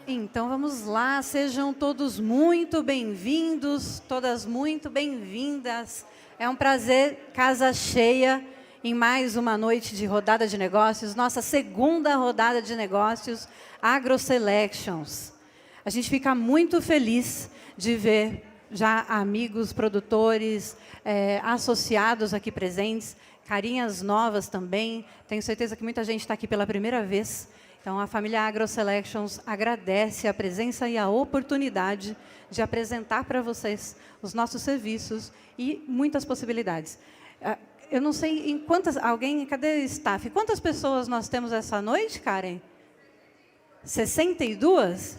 Então vamos lá, sejam todos muito bem-vindos, todas muito bem-vindas. É um prazer, casa cheia, em mais uma noite de rodada de negócios, nossa segunda rodada de negócios, AgroSelections. A gente fica muito feliz de ver já amigos, produtores, associados aqui presentes, carinhas novas também. Tenho certeza que muita gente está aqui pela primeira vez. Então, a família AgroSelections agradece a presença e a oportunidade de apresentar para vocês os nossos serviços e muitas possibilidades. Eu não sei em quantas... Cadê o staff? Quantas pessoas nós temos essa noite, Karen? 62?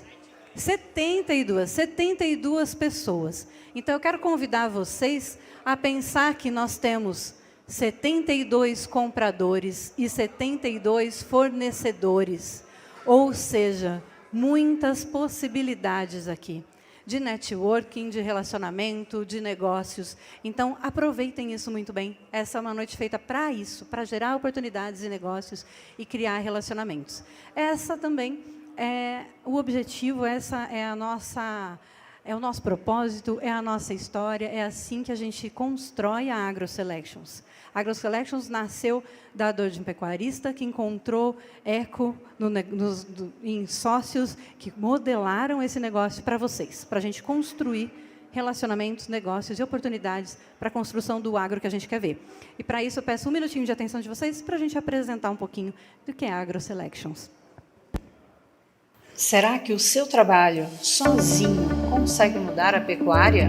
72 pessoas. Então, eu quero convidar vocês a pensar que nós temos 72 compradores e 72 fornecedores. Ou seja, muitas possibilidades aqui de networking, de relacionamento, de negócios. Então, aproveitem isso muito bem. Essa é uma noite feita para isso, para gerar oportunidades e negócios e criar relacionamentos. Essa também é o objetivo, essa é a nossa... É o nosso propósito, é a nossa história, é assim que a gente constrói a AgroSelections. A AgroSelections nasceu da dor de um pecuarista que encontrou eco em sócios que modelaram esse negócio para vocês, para a gente construir relacionamentos, negócios e oportunidades para a construção do agro que a gente quer ver. E para isso eu peço um minutinho de atenção de vocês para a gente apresentar um pouquinho do que é a AgroSelections. Será que o seu trabalho, sozinho, consegue mudar a pecuária?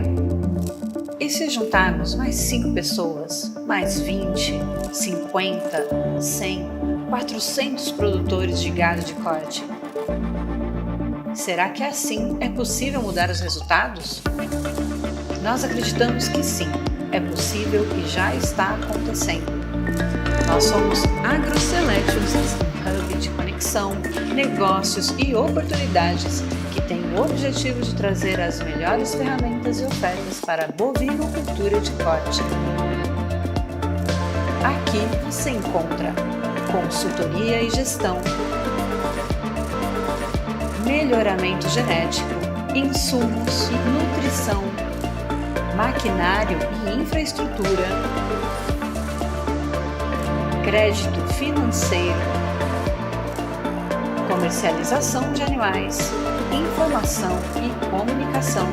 E se juntarmos mais 5 pessoas, mais 20, 50, 100, 400 produtores de gado de corte? Será que assim é possível mudar os resultados? Nós acreditamos que sim, é possível e já está acontecendo. Nós somos AgroSelections, hub de conexão, negócios e oportunidades que tem o objetivo de trazer as melhores ferramentas e ofertas para a bovinocultura de corte. Aqui você encontra consultoria e gestão, melhoramento genético, insumos, nutrição, maquinário e infraestrutura, crédito financeiro, comercialização de animais, informação e comunicação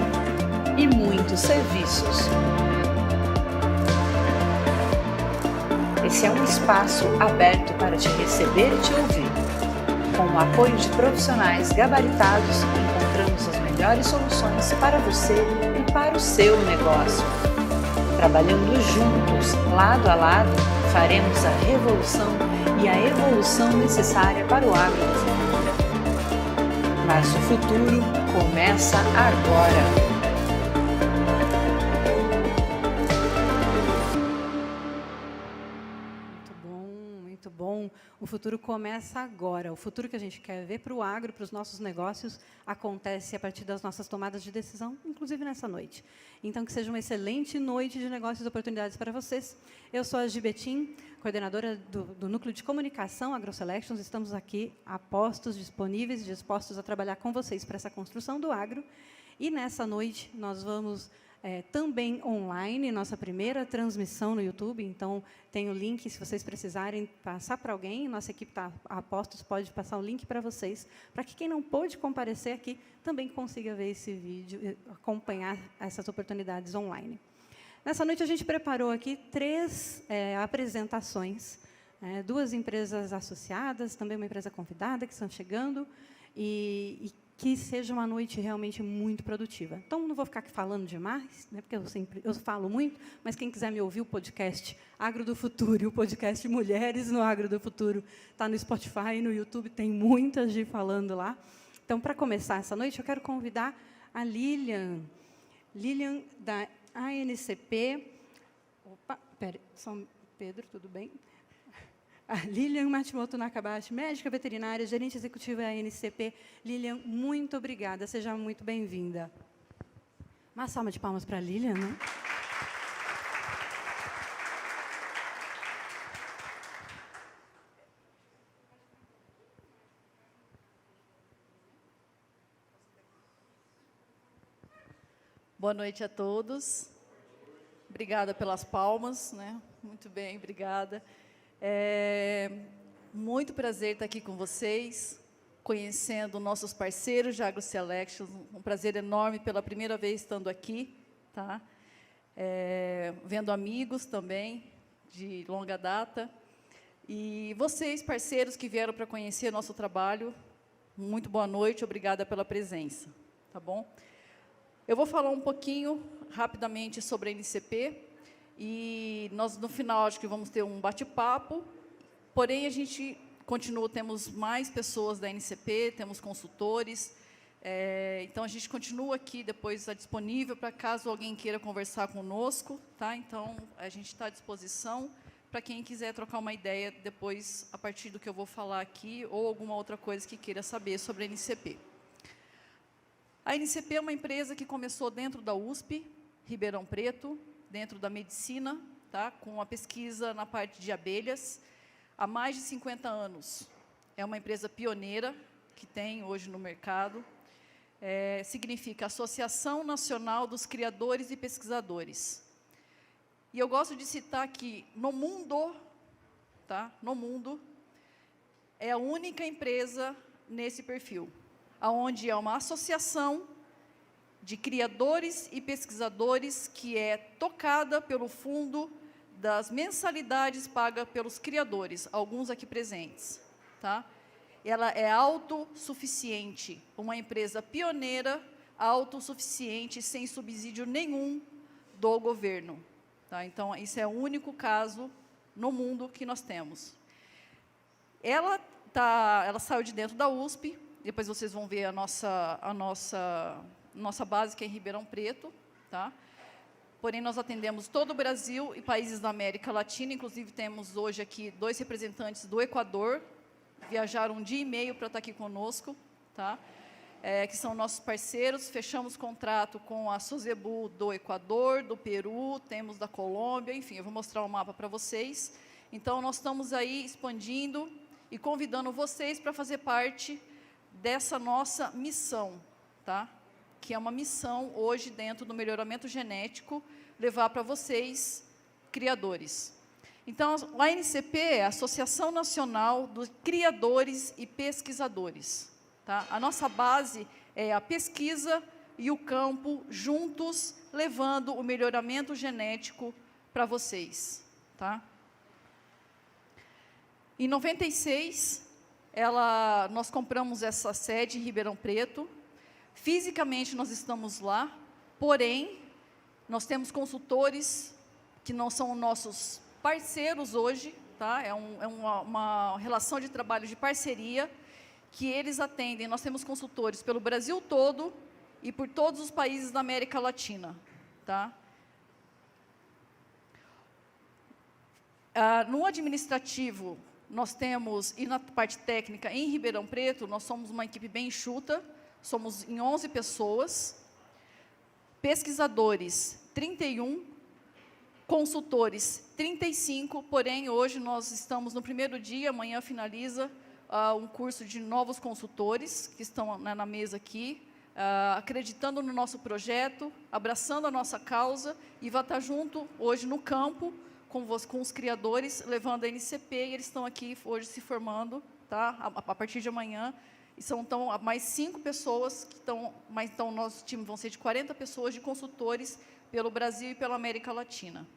e muitos serviços. Esse é um espaço aberto para te receber e te ouvir. Com o apoio de profissionais gabaritados, encontramos as melhores soluções para você e para o seu negócio. Trabalhando juntos, lado a lado, faremos a revolução e a evolução necessária para o agro do futuro. Mas o futuro começa agora. Muito bom. O futuro começa agora. O futuro que a gente quer ver para o agro, para os nossos negócios, acontece a partir das nossas tomadas de decisão, inclusive nessa noite. Então, que seja uma excelente noite de negócios e oportunidades para vocês. Eu sou a Gibetim, coordenadora do Núcleo de Comunicação AgroSelections. Estamos aqui a postos, disponíveis e dispostos a trabalhar com vocês para essa construção do agro. E nessa noite, nós vamos... também online, nossa primeira transmissão no YouTube, então tem o link, se vocês precisarem passar para alguém, nossa equipe está a postos, pode passar o link para vocês, para que quem não pôde comparecer aqui também consiga ver esse vídeo e acompanhar essas oportunidades online. Nessa noite a gente preparou aqui 3 apresentações, 2 empresas associadas, também uma empresa convidada que estão chegando, e que seja uma noite realmente muito produtiva. Então, não vou ficar aqui falando demais, né, porque eu falo muito, mas quem quiser me ouvir, o podcast Agro do Futuro e o podcast Mulheres no Agro do Futuro está no Spotify e no YouTube, tem muitas de falando lá. Então, para começar essa noite, eu quero convidar a Lilian da ANCP. Opa, pera, São Pedro, tudo bem? A Lilian Matimoto Nakabashi, médica veterinária, gerente executiva da ANCP. Lilian, muito obrigada, seja muito bem-vinda. Uma salva de palmas para a Lilian, né? Boa noite a todos. Obrigada pelas palmas, né? Muito bem, obrigada. Muito prazer estar aqui com vocês, conhecendo nossos parceiros de AgroSelection. Um prazer enorme pela primeira vez estando aqui, tá? Vendo amigos também de longa data. E vocês, parceiros que vieram para conhecer nosso trabalho, muito boa noite, obrigada pela presença, tá bom? Eu vou falar um pouquinho, rapidamente, sobre a NCP, e nós, no final, acho que vamos ter um bate-papo, porém, a gente continua, temos mais pessoas da NCP, temos consultores, então, a gente continua aqui, depois está disponível, para caso alguém queira conversar conosco, tá? Então, a gente está à disposição, para quem quiser trocar uma ideia depois, a partir do que eu vou falar aqui, ou alguma outra coisa que queira saber sobre a NCP. A NCP é uma empresa que começou dentro da USP, Ribeirão Preto, dentro da medicina, tá? Com a pesquisa na parte de abelhas, há mais de 50 anos. É uma empresa pioneira, que tem hoje no mercado, significa Associação Nacional dos Criadores e Pesquisadores. E eu gosto de citar que, no mundo, tá? No mundo, é a única empresa nesse perfil, onde é uma associação de criadores e pesquisadores que é tocada pelo fundo das mensalidades pagas pelos criadores, alguns aqui presentes, tá? Ela é autossuficiente, uma empresa pioneira, autossuficiente, sem subsídio nenhum do governo. Tá? Então, isso é o único caso no mundo que nós temos. Ela saiu de dentro da USP, depois vocês vão ver a nossa base, que é em Ribeirão Preto. Tá? Porém, nós atendemos todo o Brasil e países da América Latina, inclusive temos hoje aqui 2 representantes do Equador, viajaram 1 dia e meio para estar aqui conosco, tá? Que são nossos parceiros. Fechamos contrato com a Sozebu do Equador, do Peru, temos da Colômbia, enfim, eu vou mostrar o mapa para vocês. Então, nós estamos aí expandindo e convidando vocês para fazer parte dessa nossa missão, tá? Que é uma missão hoje dentro do melhoramento genético, levar para vocês, criadores. Então, a ANCP é a Associação Nacional dos Criadores e Pesquisadores. Tá? A nossa base é a pesquisa e o campo juntos, levando o melhoramento genético para vocês. Tá? Em 96, nós compramos essa sede em Ribeirão Preto. Fisicamente, nós estamos lá, porém, nós temos consultores que não são nossos parceiros hoje, tá? É uma relação de trabalho de parceria, que eles atendem. Nós temos consultores pelo Brasil todo e por todos os países da América Latina. Tá? No administrativo, nós temos, e na parte técnica, em Ribeirão Preto, nós somos uma equipe bem enxuta, somos em 11 pessoas, pesquisadores, 31, consultores, 35, porém, hoje nós estamos no primeiro dia, amanhã finaliza um curso de novos consultores, que estão na mesa aqui, acreditando no nosso projeto, abraçando a nossa causa, e vai estar junto, hoje, no campo, com os criadores, levando a NCP, e eles estão aqui hoje se formando, tá? A partir de amanhã, e são então, mais 5 pessoas, que estão, mas então, nosso time vão ser de 40 pessoas de consultores pelo Brasil e pela América Latina.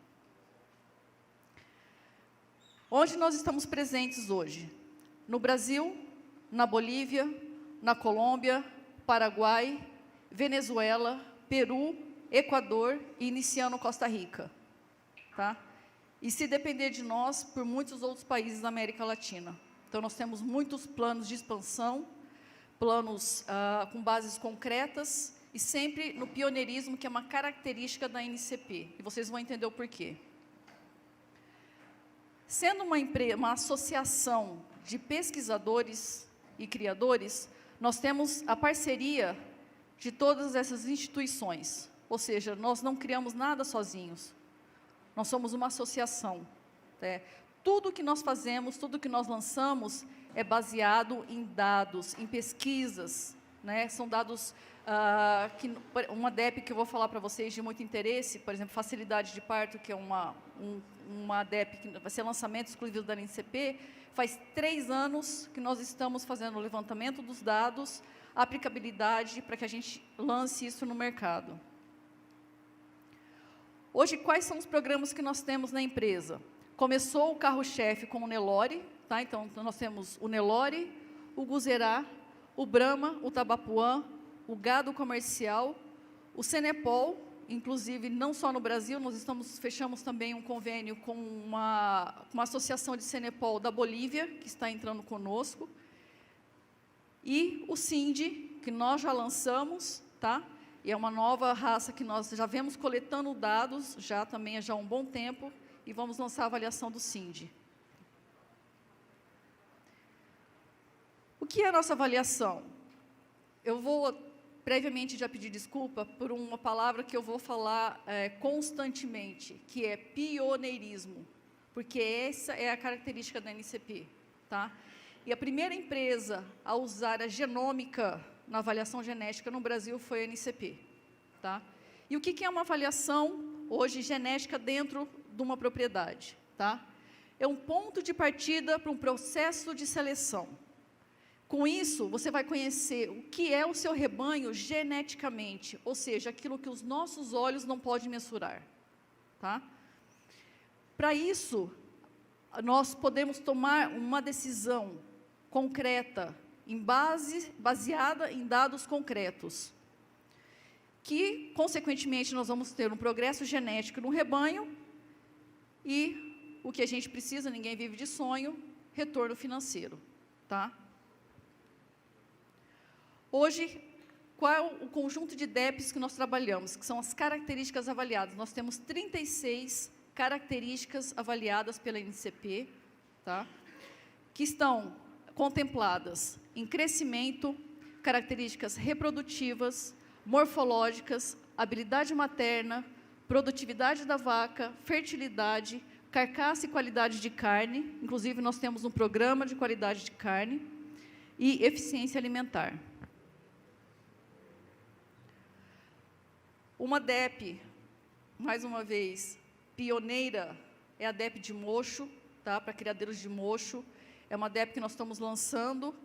Onde nós estamos presentes hoje? No Brasil, na Bolívia, na Colômbia, Paraguai, Venezuela, Peru, Equador e iniciando Costa Rica. Tá? E se depender de nós, por muitos outros países da América Latina. Então, nós temos muitos planos de expansão, planos com bases concretas e sempre no pioneirismo, que é uma característica da NCP. E vocês vão entender o porquê. Sendo uma associação de pesquisadores e criadores, nós temos a parceria de todas essas instituições. Ou seja, nós não criamos nada sozinhos. Nós somos uma associação. Né? Tudo que nós fazemos, tudo que nós lançamos é baseado em dados, em pesquisas. Né? São dados uma DEP que eu vou falar para vocês de muito interesse, por exemplo, facilidade de parto, que é uma DEP que vai ser lançamento exclusivo da NCP, faz 3 anos que nós estamos fazendo o levantamento dos dados, a aplicabilidade para que a gente lance isso no mercado. Hoje, quais são os programas que nós temos na empresa? Começou o carro-chefe com o Nelore, tá? Então, nós temos o Nelore, o Guzerá, o Brahma, o Tabapuã, o gado comercial, o Cenepol, inclusive não só no Brasil, nós fechamos também um convênio com uma associação de Cenepol da Bolívia, que está entrando conosco, e o Cindy, que nós já lançamos, tá? E é uma nova raça que nós já vemos coletando dados, já há um bom tempo, e vamos lançar a avaliação do Cindy. O que é a nossa avaliação? Eu vou previamente já pedir desculpa por uma palavra que eu vou falar constantemente, que é pioneirismo, porque essa é a característica da NCP, tá? E a primeira empresa a usar a genômica na avaliação genética no Brasil foi a NCP, tá? E o que é uma avaliação hoje genética dentro de uma propriedade, tá? É um ponto de partida para um processo de seleção. Com isso, você vai conhecer o que é o seu rebanho geneticamente, ou seja, aquilo que os nossos olhos não podem mensurar, tá? Para isso, nós podemos tomar uma decisão concreta, baseada em dados concretos, que, consequentemente, nós vamos ter um progresso genético no rebanho e o que a gente precisa, ninguém vive de sonho, retorno financeiro, tá? Hoje, qual é o conjunto de DEPs que nós trabalhamos, que são as características avaliadas? Nós temos 36 características avaliadas pela NCP, tá? Que estão contempladas em crescimento, características reprodutivas, morfológicas, habilidade materna, produtividade da vaca, fertilidade, carcaça e qualidade de carne, inclusive nós temos um programa de qualidade de carne, e eficiência alimentar. Uma DEP, mais uma vez, pioneira, é a DEP de mocho, tá? Para criadeiros de mocho. É uma DEP que nós estamos lançando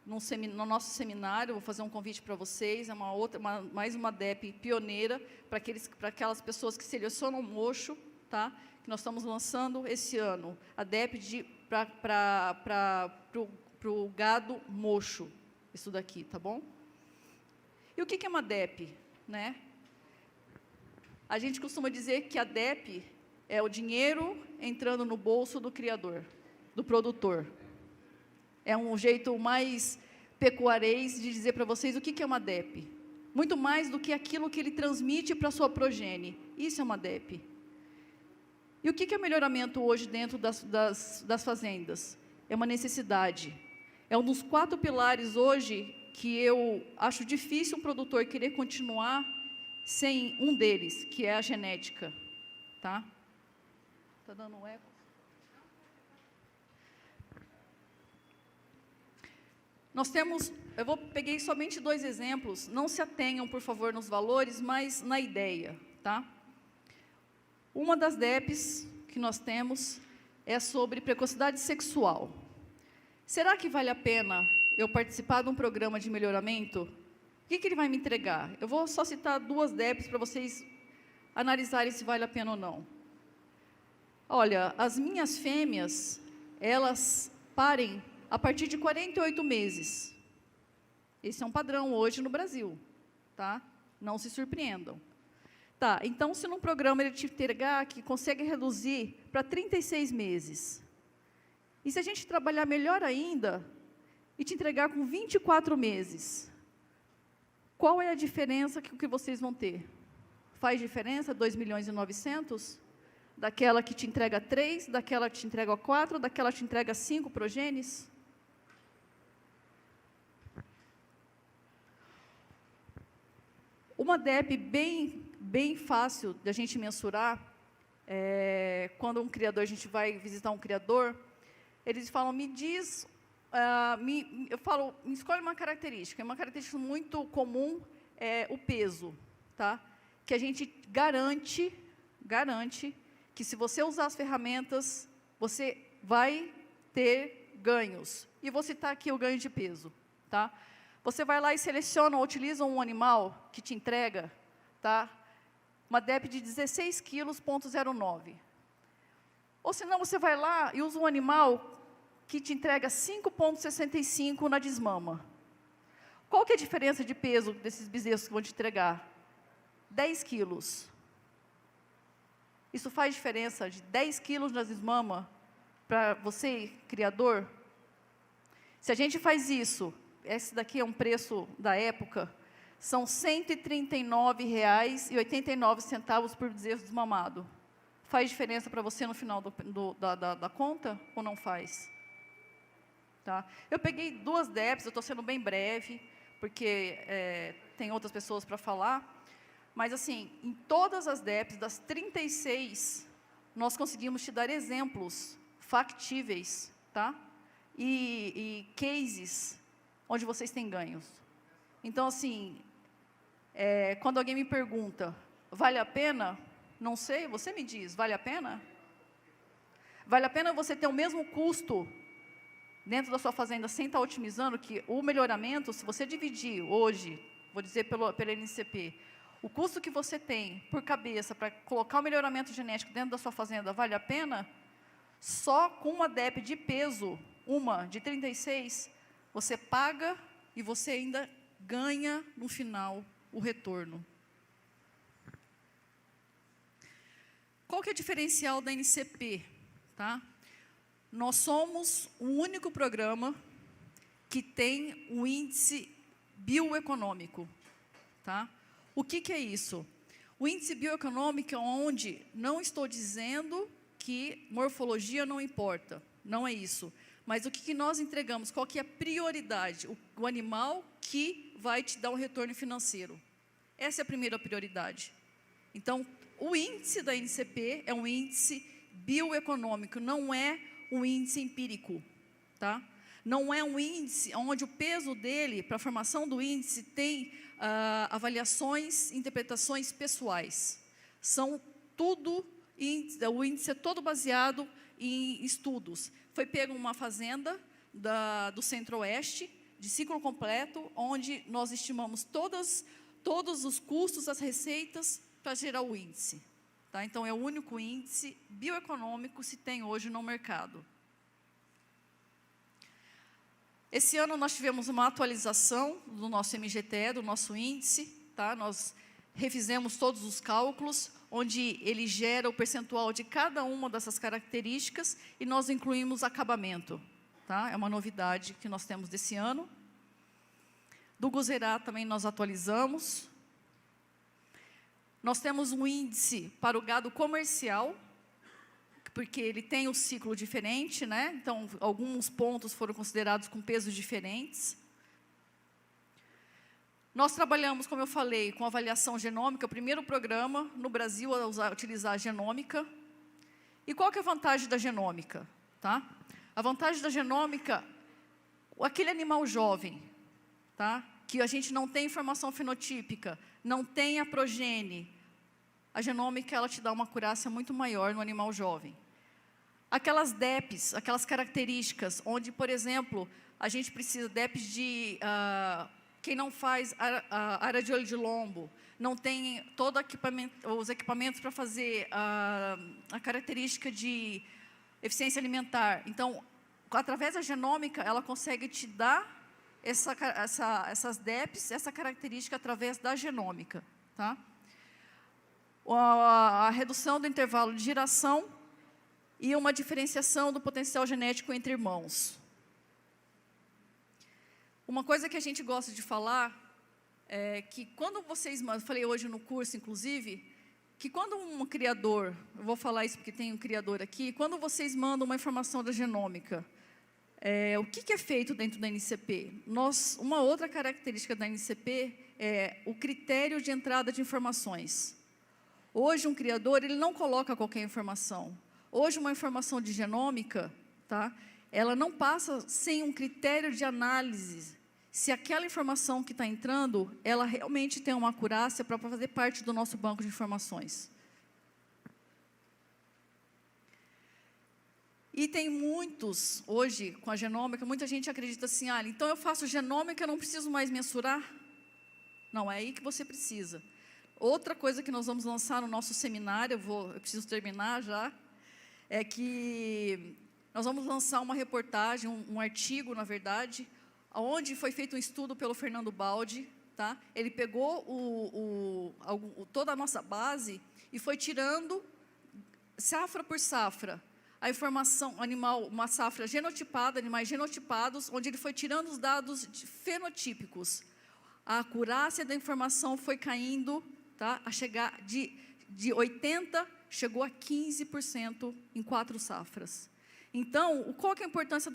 no nosso seminário, vou fazer um convite para vocês, é mais uma DEP pioneira para aquelas pessoas que selecionam mocho, tá? Que nós estamos lançando esse ano, a DEP para o gado mocho, isso daqui, tá bom? E o que é uma DEP, né? A gente costuma dizer que a DEP é o dinheiro entrando no bolso do criador, do produtor. É um jeito mais pecuarês de dizer para vocês o que é uma DEP. Muito mais do que aquilo que ele transmite para a sua progenie. Isso é uma DEP. E o que é melhoramento hoje dentro das fazendas? É uma necessidade. É um dos 4 pilares hoje que eu acho difícil um produtor querer continuar sem um deles, que é a genética, tá? Tá dando um eco? Nós temos, peguei somente 2 exemplos, não se atenham, por favor, nos valores, mas na ideia, tá? Uma das DEPs que nós temos é sobre precocidade sexual. Será que vale a pena eu participar de um programa de melhoramento? O que ele vai me entregar? Eu vou só citar 2 DEPs para vocês analisarem se vale a pena ou não. Olha, as minhas fêmeas, elas parem a partir de 48 meses. Esse é um padrão hoje no Brasil, tá? Não se surpreendam. Tá, então, se num programa ele te entregar que consegue reduzir para 36 meses, e se a gente trabalhar melhor ainda, e te entregar com 24 meses, qual é a diferença que vocês vão ter? Faz diferença 2.900.000? Daquela que te entrega 3, daquela que te entrega 4, daquela que te entrega 5 progenes? Uma DEP bem fácil de a gente mensurar, quando um criador, a gente vai visitar um criador, eles falam, me diz, eu falo, me escolhe uma característica muito comum, é o peso, tá? Que a gente garante que se você usar as ferramentas, você vai ter ganhos. E vou citar aqui o ganho de peso, tá? Você vai lá e seleciona ou utiliza um animal que te entrega, tá? Uma DEP de 16 quilos, 0,09. Ou senão você vai lá e usa um animal que te entrega 5,65 na desmama. Qual que é a diferença de peso desses bezerros que vão te entregar? 10 quilos. Isso faz diferença de 10 quilos na desmama para você, criador? Se a gente faz isso, esse daqui é um preço da época, são R$ 139,89 por bezerro desmamado. Faz diferença para você no final da conta ou não faz? Tá? Eu peguei 2 DEPs, eu estou sendo bem breve, porque tem outras pessoas para falar, mas assim, em todas as DEPs, das 36, nós conseguimos te dar exemplos factíveis, tá? E cases onde vocês têm ganhos. Então, assim, quando alguém me pergunta, vale a pena? Não sei, você me diz, vale a pena? Vale a pena você ter o mesmo custo dentro da sua fazenda sem estar otimizando, que o melhoramento, se você dividir hoje, vou dizer pela NCP, o custo que você tem por cabeça para colocar o melhoramento genético dentro da sua fazenda, vale a pena? Só com uma DEP de peso, uma de 36, você paga e você ainda ganha no final o retorno. Qual que é o diferencial da NCP? Tá? Nós somos o único programa que tem um índice bioeconômico. Tá? O que é isso? O índice bioeconômico é onde não estou dizendo que morfologia não importa, não é isso. Mas o que nós entregamos? Qual que é a prioridade? O animal que vai te dar um retorno financeiro. Essa é a primeira prioridade. Então, o índice da NCP é um índice bioeconômico, não é um índice empírico. Tá? Não é um índice onde o peso dele, para a formação do índice, tem avaliações, interpretações pessoais. São tudo, o índice é todo baseado em estudos. Foi pego uma fazenda do Centro-Oeste, de ciclo completo, onde nós estimamos todos os custos, as receitas, para gerar o índice. Tá? Então, é o único índice bioeconômico que se tem hoje no mercado. Esse ano nós tivemos uma atualização do nosso MGTE, do nosso índice. Tá? Nós refizemos todos os cálculos, onde ele gera o percentual de cada uma dessas características e nós incluímos acabamento. Tá? É uma novidade que nós temos desse ano. Do Guzerá também nós atualizamos. Nós temos um índice para o gado comercial, porque ele tem um ciclo diferente, né? Então, alguns pontos foram considerados com pesos diferentes. Nós trabalhamos, como eu falei, com avaliação genômica, o primeiro programa no Brasil a utilizar a genômica. E qual que é a vantagem da genômica? Tá? A vantagem da genômica, aquele animal jovem, tá? Que a gente não tem informação fenotípica, não tem a progenie, a genômica ela te dá uma acurácia muito maior no animal jovem. Aquelas DEPs, aquelas características, onde, por exemplo, a gente precisa DEPs de... quem não faz área de olho de lombo, não tem todo os equipamentos para fazer a característica de eficiência alimentar. Então, através da genômica, ela consegue te dar essas DEPs, essa característica através da genômica. Tá? A redução do intervalo de geração e uma diferenciação do potencial genético entre irmãos. Uma coisa que a gente gosta de falar é que quando vocês... Eu falei hoje no curso, inclusive, que quando um criador... Eu vou falar isso porque tem um criador aqui. Quando vocês mandam uma informação da genômica, o que é feito dentro da NCP? Uma outra característica da NCP é o critério de entrada de informações. Hoje, um criador ele não coloca qualquer informação. Hoje, uma informação de genômica, tá? Ela não passa sem um critério de análise se aquela informação que está entrando, ela realmente tem uma acurácia para fazer parte do nosso banco de informações. E tem muitos, hoje, com a genômica, muita gente acredita assim, então eu faço genômica, eu não preciso mais mensurar? Não, é aí que você precisa. Outra coisa que nós vamos lançar no nosso seminário, eu preciso terminar já, é que nós vamos lançar uma reportagem, um artigo, na verdade, onde foi feito um estudo pelo Fernando Baldi, tá? Ele pegou toda a nossa base e foi tirando, safra por safra, a informação animal, uma safra genotipada, animais genotipados, onde ele foi tirando os dados fenotípicos. A acurácia da informação foi caindo, tá? A chegar de 80%, chegou a 15% em 4 safras. Então, qual que é a importância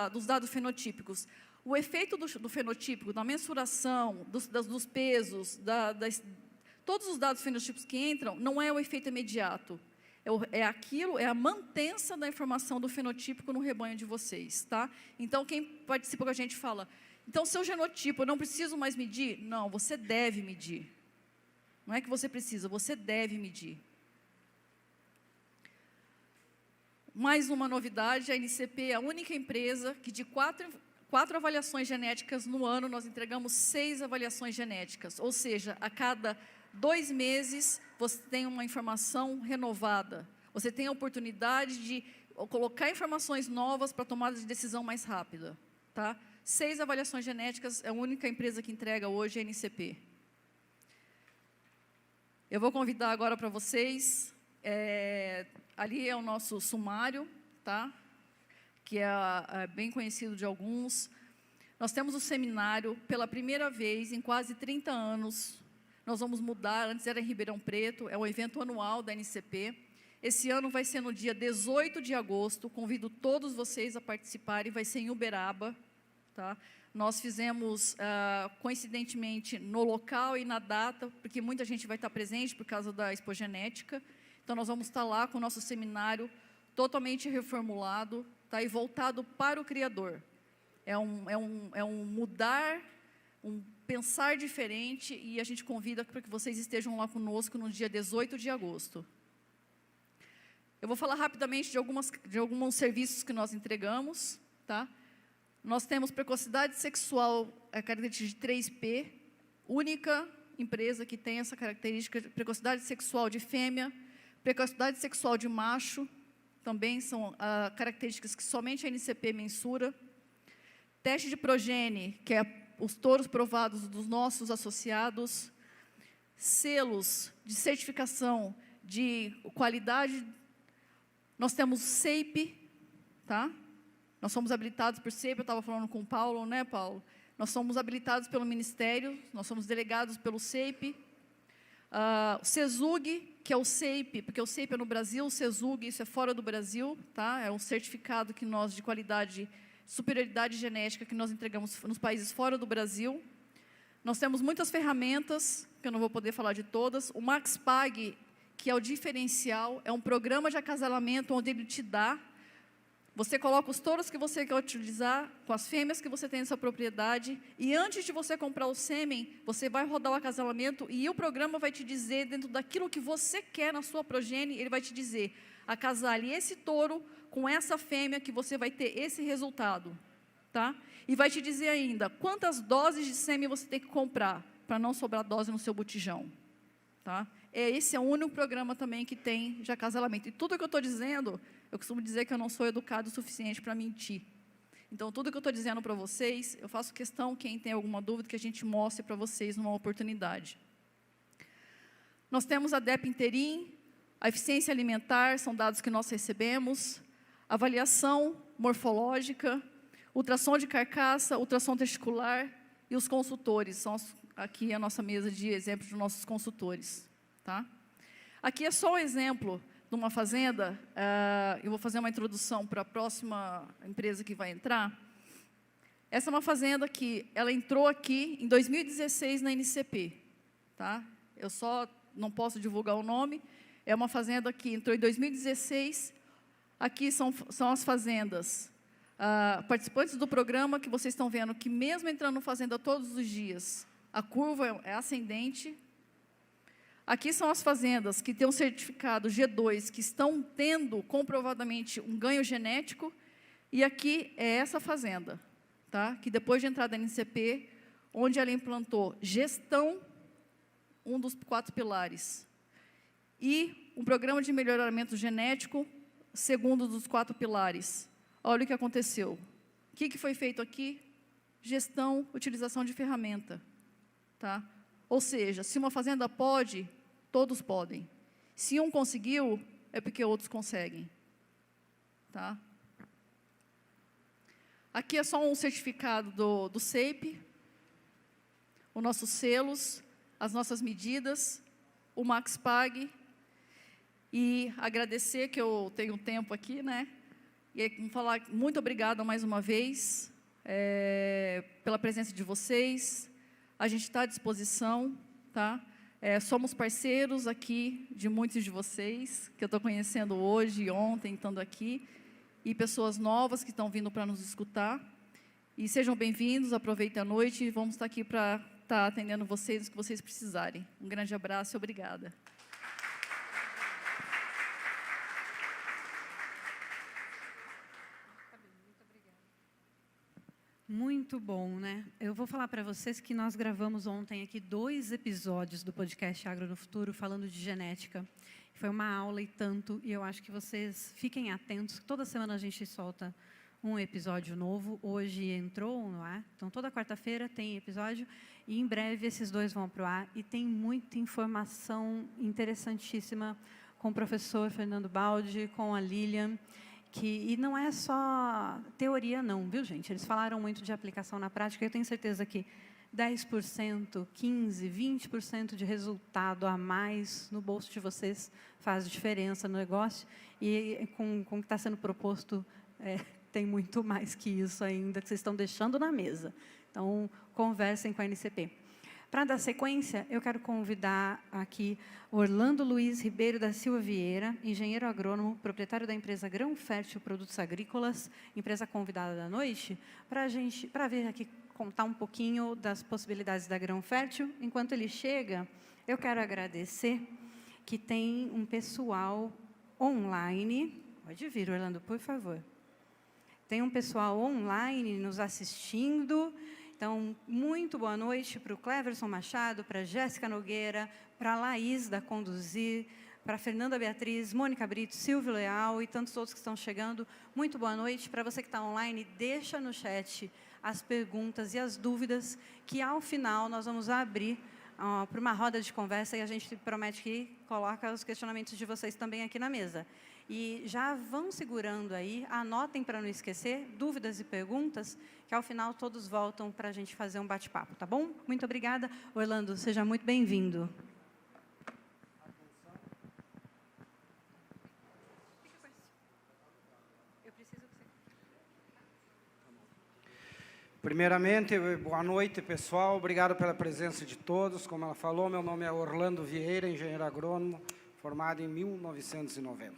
dos dados fenotípicos? O efeito do fenotípico, da mensuração, dos pesos, todos os dados fenotípicos que entram, não é o efeito imediato. É a mantença da informação do fenotípico no rebanho de vocês, tá? Então, quem participa com a gente fala, então, seu genotipo, eu não preciso mais medir? Não, você deve medir. Não é que você precisa, você deve medir. Mais uma novidade, a NCP é a única empresa que de 4 avaliações genéticas no ano, nós entregamos 6 avaliações genéticas. Ou seja, a cada 2 meses, você tem uma informação renovada. Você tem a oportunidade de colocar informações novas para tomada de decisão mais rápida. Tá? 6 avaliações genéticas, é a única empresa que entrega hoje a NCP. Eu vou convidar agora para vocês, ali é o nosso sumário, tá? Que é bem conhecido de alguns. Nós temos um seminário, pela primeira vez em quase 30 anos, nós vamos mudar, antes era em Ribeirão Preto, é um evento anual da NCP. Esse ano vai ser no dia 18 de agosto, convido todos vocês a participarem, vai ser em Uberaba, tá? Nós fizemos, coincidentemente, no local e na data, porque muita gente vai estar presente por causa da Expogenética. Então, nós vamos estar lá com o nosso seminário totalmente reformulado, tá? E voltado para o Criador. É um mudar, um pensar diferente, e a gente convida para que vocês estejam lá conosco no dia 18 de agosto. Eu vou falar rapidamente de alguns serviços que nós entregamos, tá? Nós temos precocidade sexual, a característica de 3P, única empresa que tem essa característica de precocidade sexual de fêmea, precocidade sexual de macho, também são características que somente a NCP mensura. Teste de progenie, que é os touros provados dos nossos associados. Selos de certificação de qualidade. Nós temos SEIP, tá? Nós somos habilitados por SEIP, eu estava falando com o Paulo, né, Paulo? Nós somos habilitados pelo Ministério, nós somos delegados pelo SEIP. O CESUG, que é o SEIP, porque o SEIP é no Brasil, o CESUG, isso é fora do Brasil, tá? É um certificado que nós, de qualidade, superioridade genética, que nós entregamos nos países fora do Brasil. Nós temos muitas ferramentas, que eu não vou poder falar de todas. O MaxPag, que é o diferencial, é um programa de acasalamento onde ele te dá. Você coloca os touros que você quer utilizar, com as fêmeas que você tem nessa propriedade, e antes de você comprar o sêmen, você vai rodar o acasalamento e o programa vai te dizer, dentro daquilo que você quer na sua progenie, ele vai te dizer, acasale esse touro com essa fêmea que você vai ter esse resultado. Tá? E vai te dizer ainda, quantas doses de sêmen você tem que comprar, para não sobrar dose no seu botijão. Tá? Esse é o único programa também que tem de acasalamento. E tudo que eu estou dizendo, eu costumo dizer que eu não sou educado o suficiente para mentir. Então, tudo que eu estou dizendo para vocês, eu faço questão, quem tem alguma dúvida, que a gente mostre para vocês numa oportunidade. Nós temos a DEP Interim, a eficiência alimentar, são dados que nós recebemos, avaliação morfológica, ultrassom de carcaça, ultrassom testicular e os consultores. São aqui a nossa mesa de exemplos dos nossos consultores. Tá? Aqui é só um exemplo de uma fazenda, eu vou fazer uma introdução para a próxima empresa que vai entrar. Essa é uma fazenda que ela entrou aqui em 2016 na NCP. Tá? Eu só não posso divulgar o nome, é uma fazenda que entrou em 2016, aqui são as fazendas Participantes do programa que vocês estão vendo que mesmo entrando no Fazenda todos os dias, a curva é ascendente. Aqui são as fazendas que têm um certificado G2, que estão tendo comprovadamente um ganho genético, e aqui é essa fazenda, tá? Que depois de entrar da NCP, onde ela implantou gestão, um dos 4 pilares, e um programa de melhoramento genético, segundo dos 4 pilares. Olha o que aconteceu. O que foi feito aqui? Gestão, utilização de ferramenta. Tá? Ou seja, se uma fazenda pode, todos podem. Se um conseguiu, é porque outros conseguem. Tá? Aqui é só um certificado do CEIP, os nossos selos, as nossas medidas, o MaxPag, e agradecer que eu tenho tempo aqui, né? E falar muito obrigada mais uma vez pela presença de vocês. A gente está à disposição, tá? Somos parceiros aqui de muitos de vocês, que eu estou conhecendo hoje e ontem, estando aqui, e pessoas novas que estão vindo para nos escutar. E sejam bem-vindos, aproveitem a noite, e vamos estar aqui para estar atendendo vocês, o que vocês precisarem. Um grande abraço e obrigada. Muito bom, né? Eu vou falar para vocês que nós gravamos ontem aqui 2 episódios do podcast Agro no Futuro, falando de genética. Foi uma aula e tanto, e eu acho que vocês fiquem atentos. Toda semana a gente solta um episódio novo. Hoje entrou no ar, então toda quarta-feira tem episódio, e em breve esses 2 vão para o ar. E tem muita informação interessantíssima com o professor Fernando Baldi, com a Lilian. E não é só teoria não, viu, gente? Eles falaram muito de aplicação na prática. Eu tenho certeza que 10%, 15%, 20% de resultado a mais no bolso de vocês faz diferença no negócio. E com o que está sendo proposto, tem muito mais que isso ainda, que vocês estão deixando na mesa. Então, conversem com a NCP. Para dar sequência, eu quero convidar aqui Orlando Luiz Ribeiro da Silva Vieira, engenheiro agrônomo, proprietário da empresa Grão Fértil Produtos Agrícolas, empresa convidada da noite, para vir aqui contar um pouquinho das possibilidades da Grão Fértil. Enquanto ele chega, eu quero agradecer que tem um pessoal online. Pode vir, Orlando, por favor. Tem um pessoal online nos assistindo. Então, muito boa noite para o Cleverson Machado, para a Jéssica Nogueira, para a Laís da Conduzir, para a Fernanda Beatriz, Mônica Brito, Silvio Leal e tantos outros que estão chegando. Muito boa noite. Para você que está online, deixa no chat as perguntas e as dúvidas, que ao final nós vamos abrir para uma roda de conversa, e a gente promete que coloca os questionamentos de vocês também aqui na mesa. E já vão segurando aí, anotem para não esquecer, dúvidas e perguntas, que ao final todos voltam para a gente fazer um bate-papo, tá bom? Muito obrigada. Orlando, seja muito bem-vindo. Primeiramente, boa noite, pessoal. Obrigado pela presença de todos. Como ela falou, meu nome é Orlando Vieira, engenheiro agrônomo, formado em 1990.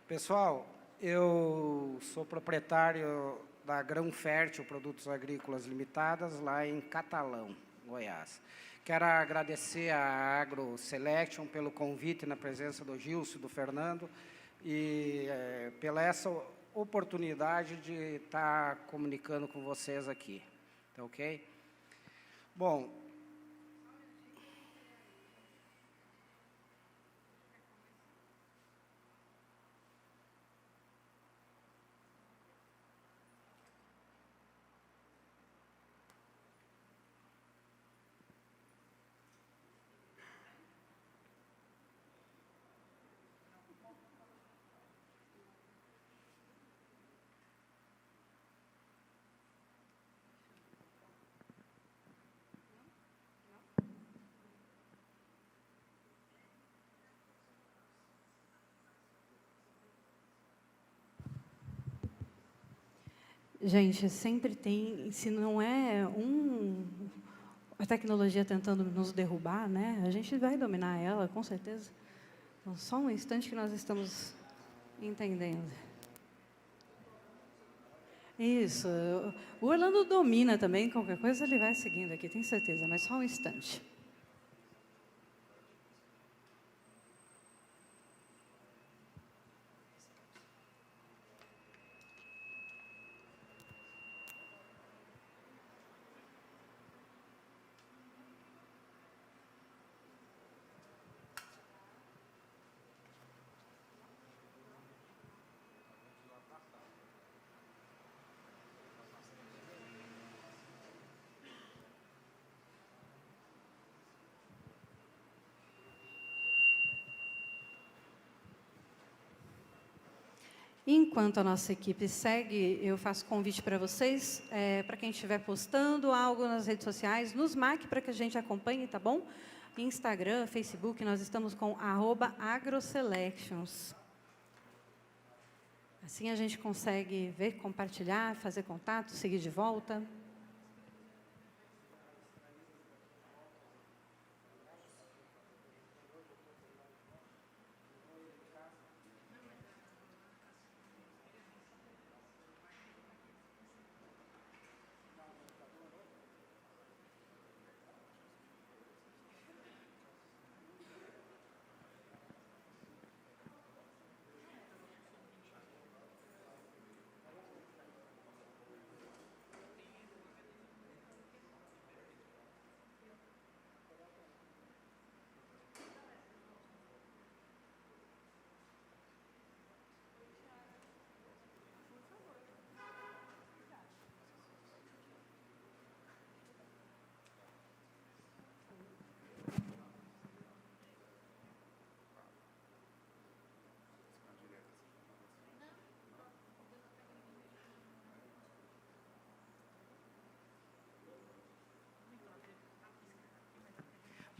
Pessoal, eu sou proprietário da Grão Fértil Produtos Agrícolas Limitadas, lá em Catalão, Goiás. Quero agradecer à Agro Selection pelo convite na presença do Gilson e do Fernando, e pela essa oportunidade de estar comunicando com vocês aqui. Tá ok? Bom, gente, sempre tem, se não é a tecnologia tentando nos derrubar, né? A gente vai dominar ela, com certeza. Então, só um instante que nós estamos entendendo. Isso. O Orlando domina também, qualquer coisa ele vai seguindo aqui, tenho certeza, mas só um instante. Enquanto a nossa equipe segue, eu faço convite para vocês, para quem estiver postando algo nas redes sociais, nos marque para que a gente acompanhe, tá bom? Instagram, Facebook, nós estamos com @agroselections. Assim a gente consegue ver, compartilhar, fazer contato, seguir de volta.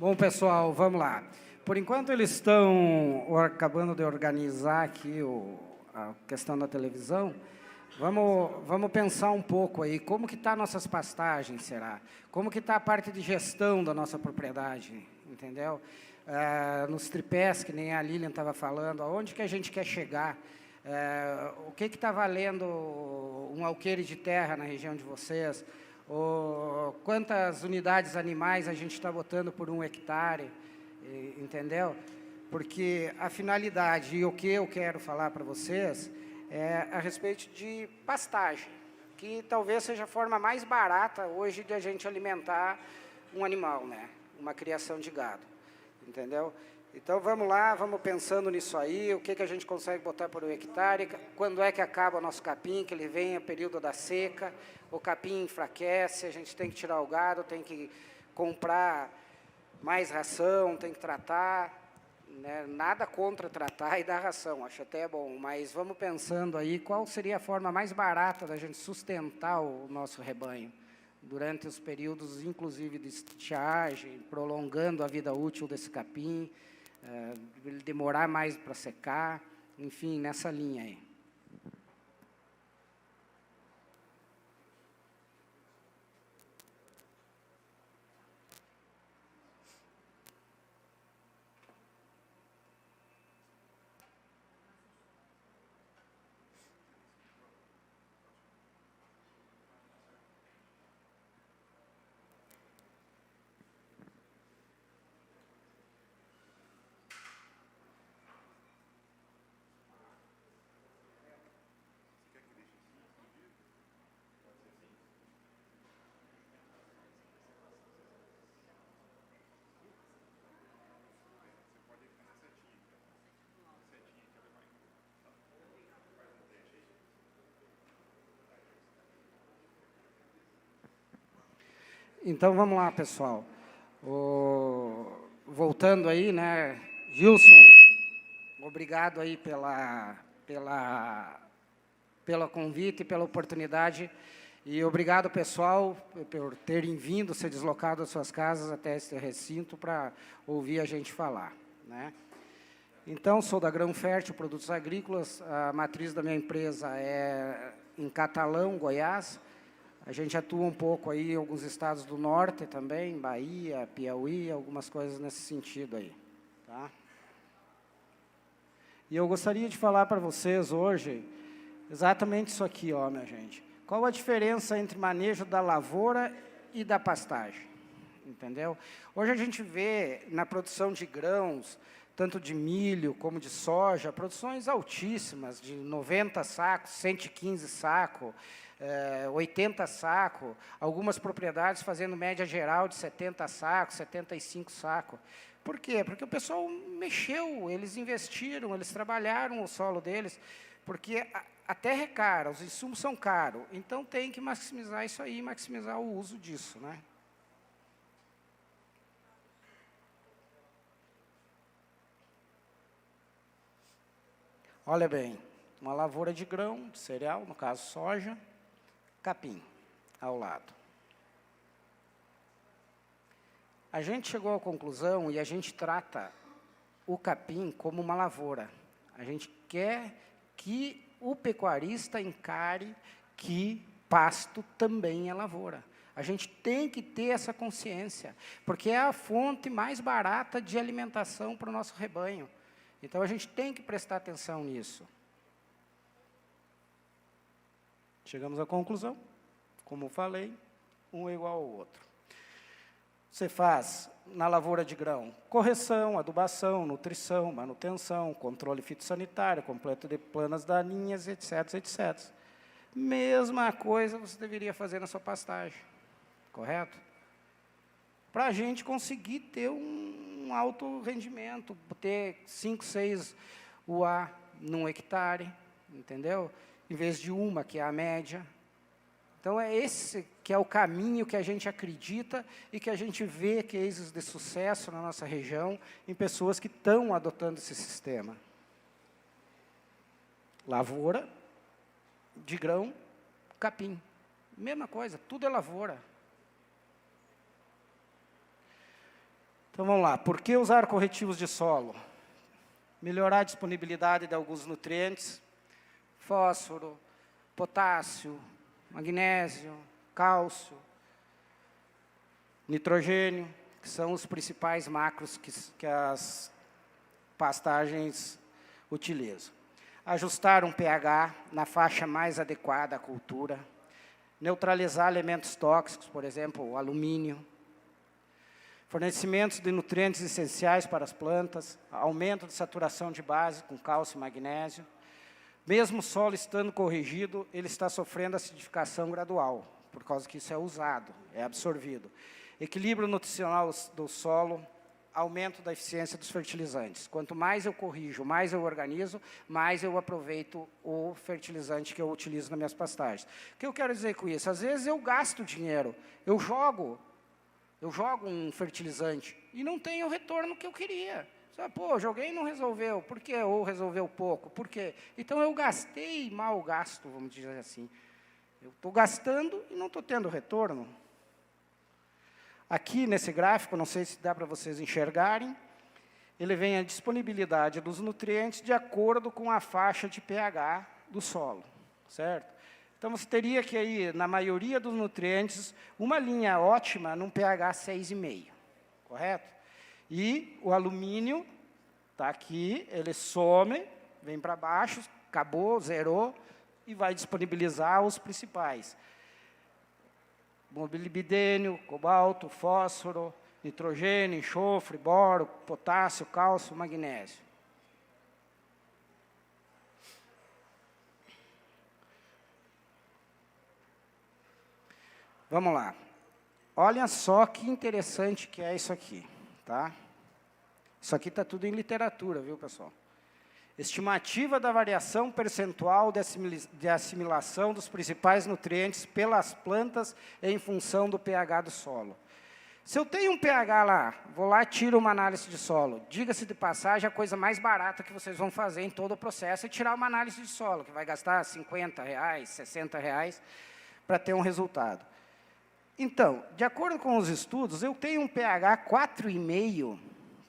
Bom, pessoal, vamos lá. Por enquanto, eles estão acabando de organizar aqui a questão da televisão. Vamos pensar um pouco aí, como que está nossas pastagens, será? Como que está a parte de gestão da nossa propriedade, entendeu? Nos tripés, que nem a Lilian estava falando, aonde que a gente quer chegar? O que está valendo um alqueire de terra na região de vocês? Quantas unidades animais a gente está botando por 1 hectare, entendeu? Porque a finalidade e o que eu quero falar para vocês é a respeito de pastagem, que talvez seja a forma mais barata hoje de a gente alimentar um animal, né? Uma criação de gado, entendeu? Então, vamos lá, vamos pensando nisso aí, o que a gente consegue botar por 1 hectare, quando é que acaba o nosso capim, que ele vem o período da seca, o capim enfraquece, a gente tem que tirar o gado, tem que comprar mais ração, tem que tratar, né? Nada contra tratar e dar ração, acho até bom, mas vamos pensando aí qual seria a forma mais barata da gente sustentar o nosso rebanho, durante os períodos, inclusive, de estiagem, prolongando a vida útil desse capim, ele demorar mais para secar, enfim, nessa linha aí. Então, vamos lá, pessoal. Voltando aí, né, Gilson, obrigado aí pelo convite e pela oportunidade. E obrigado, pessoal, por terem vindo, se deslocado das suas casas até esse recinto para ouvir a gente falar, né? Então, sou da Grão Fértil Produtos Agrícolas, a matriz da minha empresa é em Catalão, Goiás. A gente atua um pouco aí em alguns estados do norte também, Bahia, Piauí, algumas coisas nesse sentido aí, tá? E eu gostaria de falar para vocês hoje exatamente isso aqui, ó, minha gente. Qual a diferença entre manejo da lavoura e da pastagem? Entendeu? Hoje a gente vê na produção de grãos, tanto de milho como de soja, produções altíssimas, de 90 sacos, 115 sacos, 80 sacos, algumas propriedades fazendo média geral de 70 sacos, 75 sacos. Por quê? Porque o pessoal mexeu, eles investiram, eles trabalharam o solo deles, porque a terra é cara, os insumos são caros, então tem que maximizar isso aí, maximizar o uso disso, né? Olha bem, uma lavoura de grão, de cereal, no caso soja, capim, ao lado. A gente chegou à conclusão, e a gente trata o capim como uma lavoura. A gente quer que o pecuarista encare que pasto também é lavoura. A gente tem que ter essa consciência, porque é a fonte mais barata de alimentação para o nosso rebanho. Então, a gente tem que prestar atenção nisso. Chegamos à conclusão, como falei, um é igual ao outro. Você faz, na lavoura de grão, correção, adubação, nutrição, manutenção, controle fitossanitário, completo de planas daninhas, etc., etc. Mesma coisa você deveria fazer na sua pastagem, correto? Para a gente conseguir ter um alto rendimento, ter 5, 6 UA num hectare, entendeu? Em vez de uma, que é a média. Então, é esse que é o caminho que a gente acredita e que a gente vê cases de sucesso na nossa região em pessoas que estão adotando esse sistema. Lavoura, de grão, capim. Mesma coisa, tudo é lavoura. Então, vamos lá. Por que usar corretivos de solo? Melhorar a disponibilidade de alguns nutrientes, fósforo, potássio, magnésio, cálcio, nitrogênio, que são os principais macros que as pastagens utilizam. Ajustar um pH na faixa mais adequada à cultura, neutralizar elementos tóxicos, por exemplo, o alumínio, fornecimentos de nutrientes essenciais para as plantas, aumento de saturação de base com cálcio e magnésio. Mesmo o solo estando corrigido, ele está sofrendo acidificação gradual, por causa que isso é usado, é absorvido. Equilíbrio nutricional do solo, aumento da eficiência dos fertilizantes. Quanto mais eu corrijo, mais eu organizo, mais eu aproveito o fertilizante que eu utilizo nas minhas pastagens. O que eu quero dizer com isso? Às vezes eu gasto dinheiro, eu jogo um fertilizante e não tenho o retorno que eu queria. Pô, joguei e não resolveu. Por quê? Ou resolveu pouco. Por quê? Então, eu gastei mal gasto, vamos dizer assim. Eu estou gastando e não estou tendo retorno. Aqui, nesse gráfico, não sei se dá para vocês enxergarem, ele vem a disponibilidade dos nutrientes de acordo com a faixa de pH do solo, certo? Então, você teria que, aí, na maioria dos nutrientes, uma linha ótima num pH 6,5, correto? E o alumínio está aqui, ele some, vem para baixo, acabou, zerou, e vai disponibilizar os principais. Molibdênio, cobalto, fósforo, nitrogênio, enxofre, boro, potássio, cálcio, magnésio. Vamos lá. Olha só que interessante que é isso aqui. Tá? Isso aqui está tudo em literatura, viu, pessoal? Estimativa da variação percentual de assimilação dos principais nutrientes pelas plantas em função do pH do solo. Se eu tenho um pH lá, vou lá e tiro uma análise de solo. Diga-se de passagem, a coisa mais barata que vocês vão fazer em todo o processo é tirar uma análise de solo, que vai gastar R$50, R$60 para ter um resultado. Então, de acordo com os estudos, eu tenho um pH 4,5,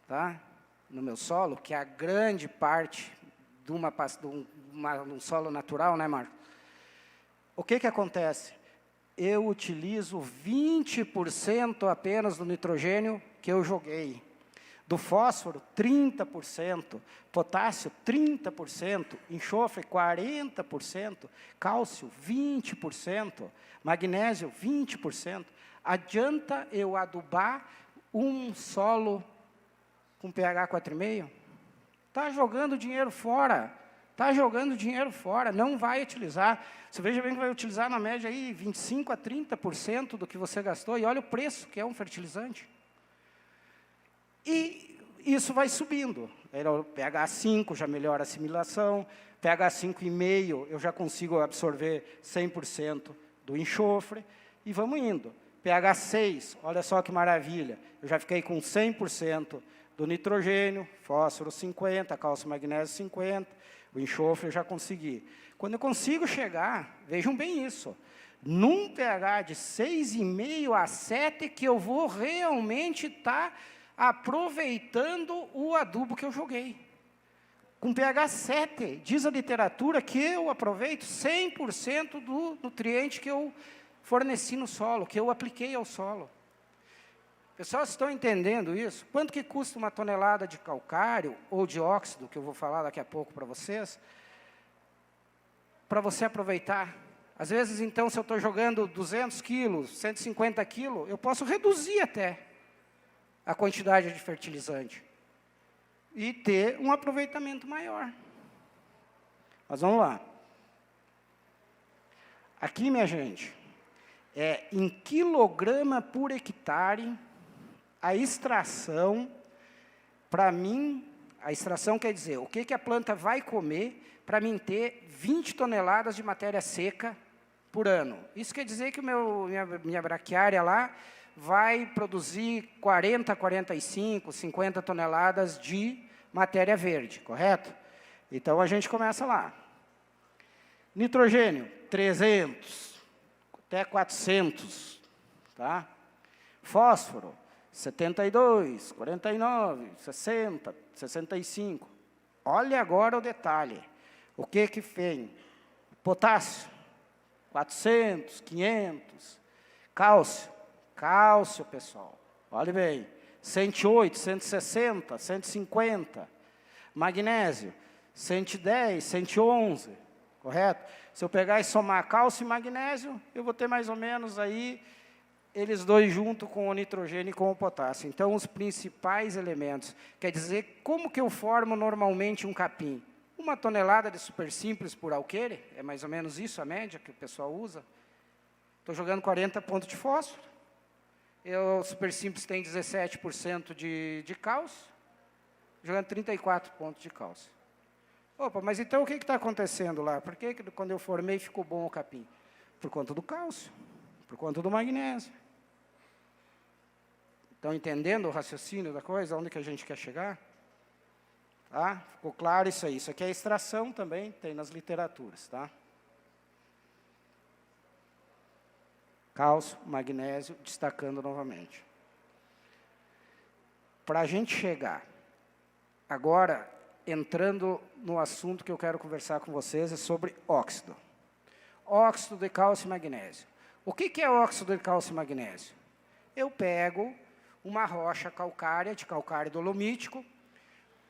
tá, no meu solo, que é a grande parte de um solo natural, né, Marco? O que acontece? Eu utilizo 20% apenas do nitrogênio que eu joguei. Do fósforo, 30%, potássio, 30%, enxofre, 40%, cálcio, 20%, magnésio, 20%. Adianta eu adubar um solo com pH 4,5? Está jogando dinheiro fora. Está jogando dinheiro fora, não vai utilizar. Você veja bem que vai utilizar, na média, aí, 25% a 30% do que você gastou, e olha o preço que é um fertilizante. E isso vai subindo. O pH 5 já melhora a assimilação, pH 5,5 eu já consigo absorver 100% do enxofre, e vamos indo. pH 6, olha só que maravilha, eu já fiquei com 100% do nitrogênio, fósforo 50%, cálcio e magnésio 50%, o enxofre eu já consegui. Quando eu consigo chegar, vejam bem isso, num pH de 6,5 a 7, que eu vou realmente estar aproveitando o adubo que eu joguei. Com pH 7, diz a literatura que eu aproveito 100% do nutriente que eu forneci no solo, que eu apliquei ao solo. Pessoal, vocês estão entendendo isso? Quanto que custa uma tonelada de calcário ou de óxido, que eu vou falar daqui a pouco para vocês, para você aproveitar? Às vezes, então, se eu estou jogando 200 quilos, 150 quilos, eu posso reduzir até a quantidade de fertilizante e ter um aproveitamento maior. Mas vamos lá. Aqui, minha gente, é em quilograma por hectare a extração. Para mim, a extração quer dizer o que a planta vai comer para mim ter 20 toneladas de matéria seca por ano. Isso quer dizer que minha braquiária lá vai produzir 40, 45, 50 toneladas de matéria verde, correto? Então, a gente começa lá. Nitrogênio, 300, até 400, tá? Fósforo, 72, 49, 60, 65. Olha agora o detalhe. O que vem? Potássio, 400, 500. Cálcio, pessoal, olhe bem, 108, 160, 150. Magnésio, 110, 111, correto? Se eu pegar e somar cálcio e magnésio, eu vou ter mais ou menos aí, eles dois junto com o nitrogênio e com o potássio. Então, os principais elementos, quer dizer, como que eu formo normalmente um capim? 1 tonelada de super simples por alqueire, é mais ou menos isso a média que o pessoal usa. Estou jogando 40 pontos de fósforo. O super simples tem 17% de cálcio, jogando 34 pontos de cálcio. Opa, mas então o que está acontecendo lá? Por que quando eu formei ficou bom o capim? Por conta do cálcio, por conta do magnésio. Estão entendendo o raciocínio da coisa, onde que a gente quer chegar? Tá? Ficou claro isso aí. Isso aqui é extração também, tem nas literaturas, tá? Cálcio, magnésio, destacando novamente. Para a gente chegar, agora, entrando no assunto que eu quero conversar com vocês, é sobre óxido. Óxido de cálcio e magnésio. O que é óxido de cálcio e magnésio? Eu pego uma rocha calcária, de calcário dolomítico,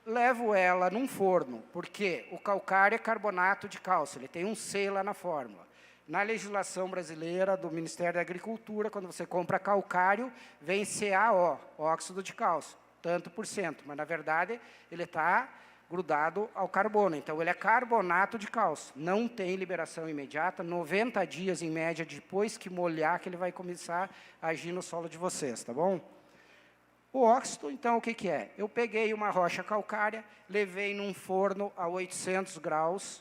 levo ela num forno, porque o calcário é carbonato de cálcio, ele tem um C lá na fórmula. Na legislação brasileira do Ministério da Agricultura, quando você compra calcário, vem CaO, óxido de cálcio, tanto por cento, mas na verdade ele está grudado ao carbono, então ele é carbonato de cálcio, não tem liberação imediata, 90 dias em média depois que molhar que ele vai começar a agir no solo de vocês, tá bom? O óxido, então, o que é? Eu peguei uma rocha calcária, levei num forno a 800 graus,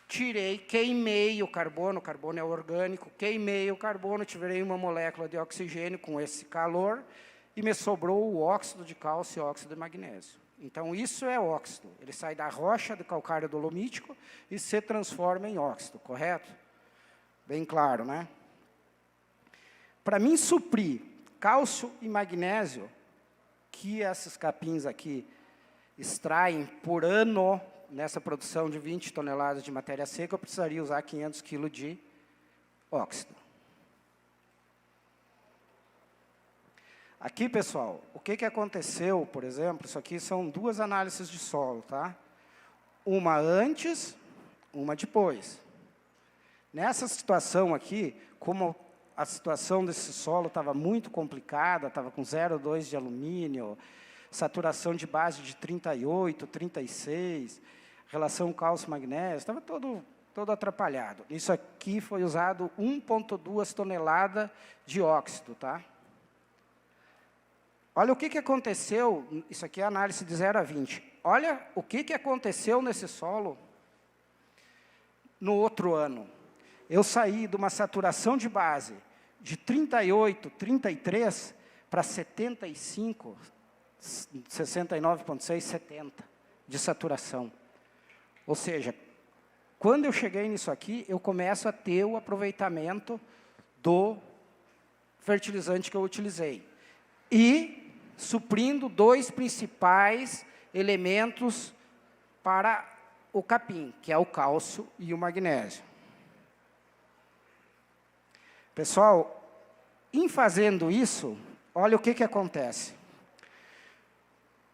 tirei, queimei o carbono é orgânico, queimei o carbono, tirei uma molécula de oxigênio com esse calor e me sobrou o óxido de cálcio e óxido de magnésio. Então, isso é óxido. Ele sai da rocha do calcário dolomítico e se transforma em óxido, correto? Bem claro, né? Para mim suprir cálcio e magnésio, que esses capins aqui extraem por ano, nessa produção de 20 toneladas de matéria seca, eu precisaria usar 500 kg de óxido. Aqui, pessoal, o que aconteceu, por exemplo, isso aqui são 2 análises de solo, tá? Uma antes, uma depois. Nessa situação aqui, como a situação desse solo estava muito complicada, estava com 0,2 de alumínio, saturação de base de 38, 36, relação cálcio-magnésio, estava todo atrapalhado. Isso aqui foi usado 1,2 toneladas de óxido, tá? Olha o que aconteceu, isso aqui é análise de 0 a 20. Olha o que aconteceu nesse solo no outro ano. Eu saí de uma saturação de base de 38, 33 para 75, 69,6, 70 de saturação. Ou seja, quando eu cheguei nisso aqui, eu começo a ter o aproveitamento do fertilizante que eu utilizei. E suprindo 2 principais elementos para o capim, que é o cálcio e o magnésio. Pessoal, em fazendo isso, olha o que acontece.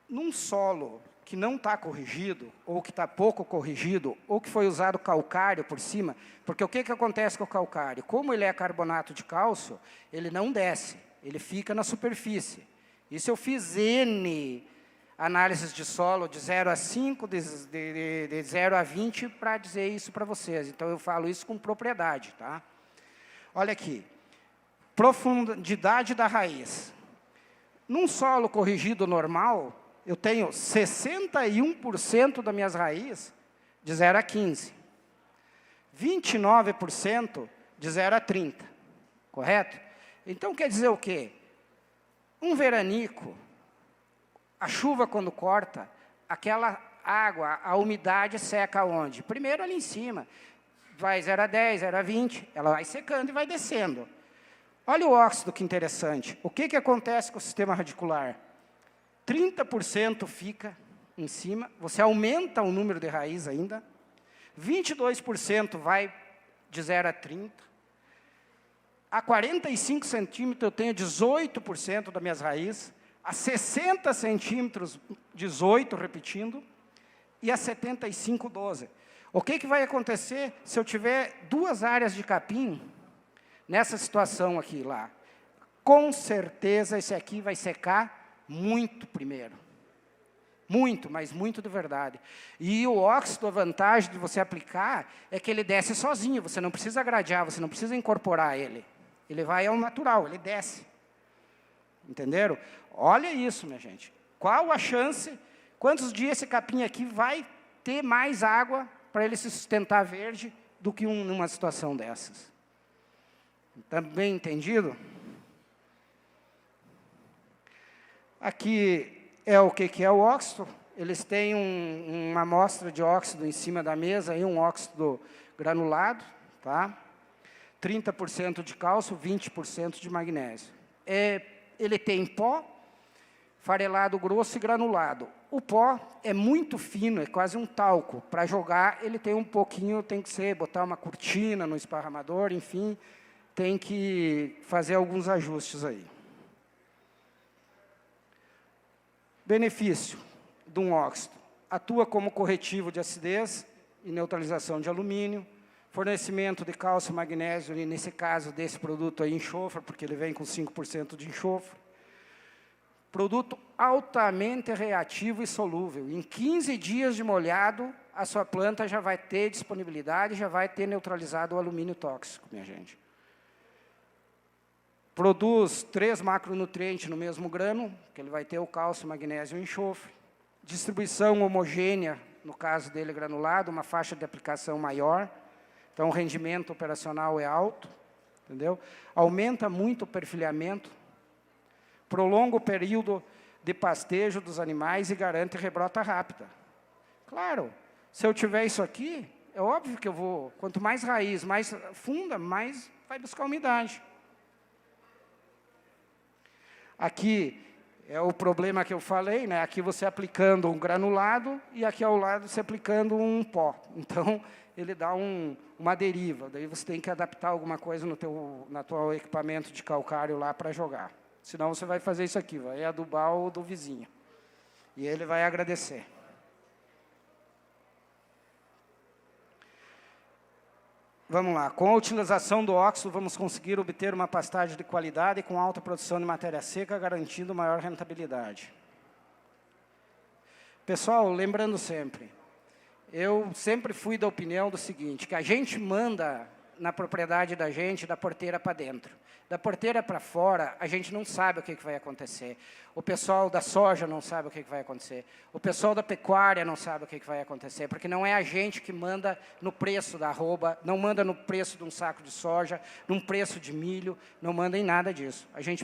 Num solo que não está corrigido, ou que está pouco corrigido, ou que foi usado calcário por cima, porque o que acontece com o calcário? Como ele é carbonato de cálcio, ele não desce, ele fica na superfície. Isso eu fiz N análises de solo de 0 a 5, de 0 a 20, para dizer isso para vocês. Então, eu falo isso com propriedade, tá? Olha aqui, profundidade da raiz. Num solo corrigido normal, eu tenho 61% das minhas raízes de 0 a 15. 29% de 0 a 30, correto? Então, quer dizer o quê? Um veranico, a chuva quando corta, aquela água, a umidade seca onde? Primeiro ali em cima. Vai 0 a 10, 0 a 20, ela vai secando e vai descendo. Olha o óxido, que interessante. O que acontece com o sistema radicular? 30% fica em cima, você aumenta o número de raiz ainda, 22% vai de 0 a 30, a 45 centímetros eu tenho 18% das minhas raízes, a 60 centímetros, 18, repetindo, e a 75, 12. O que vai acontecer se eu tiver 2 áreas de capim nessa situação aqui lá? Com certeza esse aqui vai secar muito primeiro. Muito, mas muito de verdade. E o óxido, a vantagem de você aplicar é que ele desce sozinho, você não precisa gradear, você não precisa incorporar ele. Ele vai ao natural, ele desce. Entenderam? Olha isso, minha gente. Qual a chance, quantos dias esse capim aqui vai ter mais água para ele se sustentar verde do que numa situação dessas? Está bem entendido? Aqui é o que é o óxido. Eles têm uma amostra de óxido em cima da mesa, aí, um óxido granulado, tá? 30% de cálcio, 20% de magnésio. Ele tem pó, farelado grosso e granulado. O pó é muito fino, é quase um talco. Para jogar, ele tem um pouquinho, tem que ser, botar uma cortina no esparramador, enfim, tem que fazer alguns ajustes aí. Benefício de um óxido. Atua como corretivo de acidez e neutralização de alumínio, fornecimento de cálcio e magnésio, e nesse caso desse produto aí, enxofre, porque ele vem com 5% de enxofre. Produto altamente reativo e solúvel. Em 15 dias de molhado, a sua planta já vai ter disponibilidade, já vai ter neutralizado o alumínio tóxico, minha gente. Produz 3 macronutrientes no mesmo grano, que ele vai ter o cálcio, magnésio e enxofre. Distribuição homogênea, no caso dele granulado, uma faixa de aplicação maior. Então, o rendimento operacional é alto, entendeu? Aumenta muito o perfilhamento, prolonga o período de pastejo dos animais e garante rebrota rápida. Claro, se eu tiver isso aqui, é óbvio que eu vou, quanto mais raiz, mais funda, mais vai buscar umidade. Aqui é o problema que eu falei, né? Aqui você aplicando um granulado e aqui ao lado você aplicando um pó. Então, ele dá uma deriva. Daí você tem que adaptar alguma coisa no teu equipamento de calcário lá para jogar. Senão você vai fazer isso aqui, vai adubar o do vizinho. E ele vai agradecer. Vamos lá. Com a utilização do óxido, vamos conseguir obter uma pastagem de qualidade e com alta produção de matéria seca, garantindo maior rentabilidade. Pessoal, lembrando sempre, eu sempre fui da opinião do seguinte, que a gente manda na propriedade da gente, da porteira para dentro. Da porteira para fora, a gente não sabe o que vai acontecer. O pessoal da soja não sabe o que vai acontecer. O pessoal da pecuária não sabe o que vai acontecer, porque não é a gente que manda no preço da arroba, não manda no preço de um saco de soja, num preço de milho, não manda em nada disso. A gente,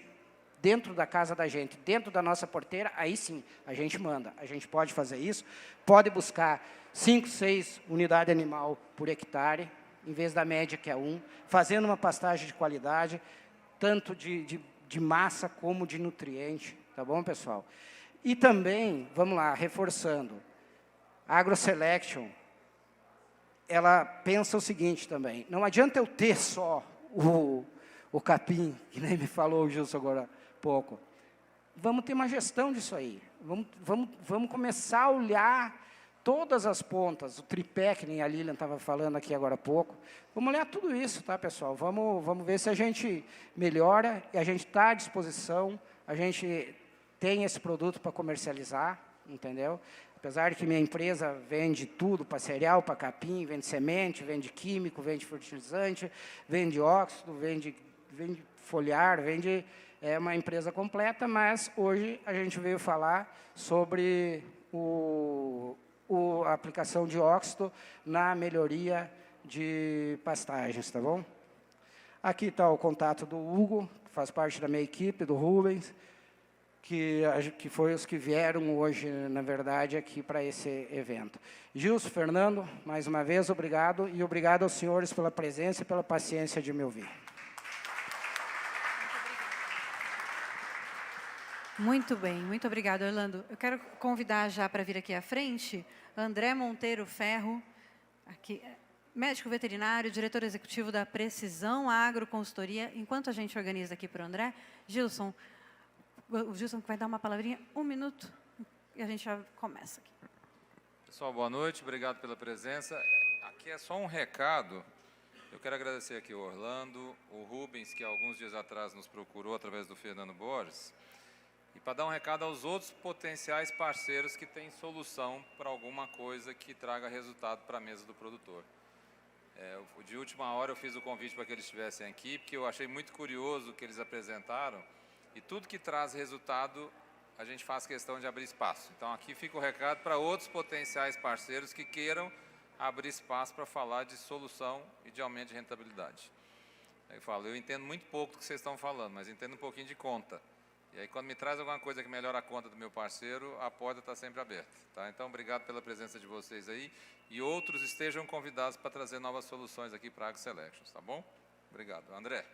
dentro da casa da gente, dentro da nossa porteira, aí sim, a gente manda. A gente pode fazer isso, pode buscar 5, 6 unidades animal por hectare, em vez da média que é 1, fazendo uma pastagem de qualidade, tanto de massa como de nutriente, tá bom, pessoal? E também, vamos lá, reforçando, a AgroSelection, ela pensa o seguinte também, não adianta eu ter só o capim, que nem me falou o Gilson agora há pouco, vamos ter uma gestão disso aí, vamos começar a olhar todas as pontas, o tripé, que nem a Lilian estava falando aqui agora há pouco, vamos olhar tudo isso, tá, pessoal? Vamos ver se a gente melhora, e a gente está à disposição, a gente tem esse produto para comercializar, entendeu? Apesar de que minha empresa vende tudo, para cereal, para capim, vende semente, vende químico, vende fertilizante, vende óxido, vende foliar, é uma empresa completa, mas hoje a gente veio falar sobre a aplicação de óxido na melhoria de pastagens, tá bom? Aqui está o contato do Hugo, que faz parte da minha equipe, do Rubens, que foi os que vieram hoje, na verdade, aqui para esse evento. Gilson, Fernando, mais uma vez, obrigado, e obrigado aos senhores pela presença e pela paciência de me ouvir. Muito bem, muito obrigada, Orlando. Eu quero convidar já para vir aqui à frente, André Monteiro Ferro, aqui, médico veterinário, diretor executivo da Precisão Agro Consultoria. Enquanto a gente organiza aqui para o André, o Gilson vai dar uma palavrinha, 1 minuto, e a gente já começa aqui. Pessoal, boa noite, obrigado pela presença. Aqui é só um recado. Eu quero agradecer aqui o Orlando, o Rubens, que alguns dias atrás nos procurou através do Fernando Borges, e para dar um recado aos outros potenciais parceiros que têm solução para alguma coisa que traga resultado para a mesa do produtor. De última hora eu fiz o convite para que eles estivessem aqui, porque eu achei muito curioso o que eles apresentaram, e tudo que traz resultado, a gente faz questão de abrir espaço. Então, aqui fica o recado para outros potenciais parceiros que queiram abrir espaço para falar de solução e de aumento de rentabilidade. Aí eu falo, eu entendo muito pouco do que vocês estão falando, mas entendo um pouquinho de conta. E aí, quando me traz alguma coisa que melhora a conta do meu parceiro, a porta está sempre aberta. Tá? Então, obrigado pela presença de vocês aí. E outros estejam convidados para trazer novas soluções aqui para a AgroSelections, tá bom? Obrigado. André.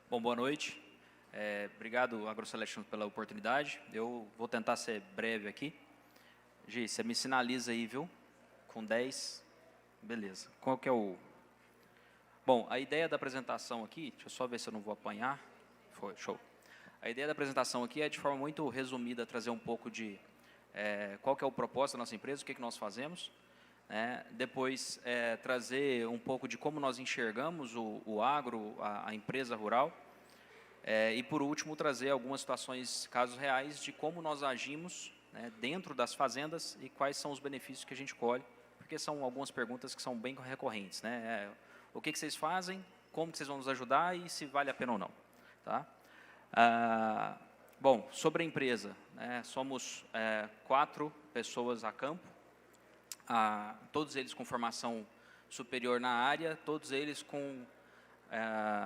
Bom, boa noite. Obrigado, AgroSelection, pela oportunidade. Eu vou tentar ser breve aqui. Gi, você me sinaliza aí, viu? Com 10. Beleza. Qual que é o... Bom, a ideia da apresentação aqui, deixa eu só ver se eu não vou apanhar. Foi, show. A ideia da apresentação aqui é, de forma muito resumida, trazer um pouco de qual que é o propósito da nossa empresa, o que nós fazemos. Depois, trazer um pouco de como nós enxergamos o agro, a empresa rural. E, por último, trazer algumas situações, casos reais, de como nós agimos dentro das fazendas e quais são os benefícios que a gente colhe, porque são algumas perguntas que são bem recorrentes. O que vocês fazem, como que vocês vão nos ajudar e se vale a pena ou não. Tá? Bom, sobre a empresa, somos 4 pessoas a campo, todos eles com formação superior na área, todos eles com,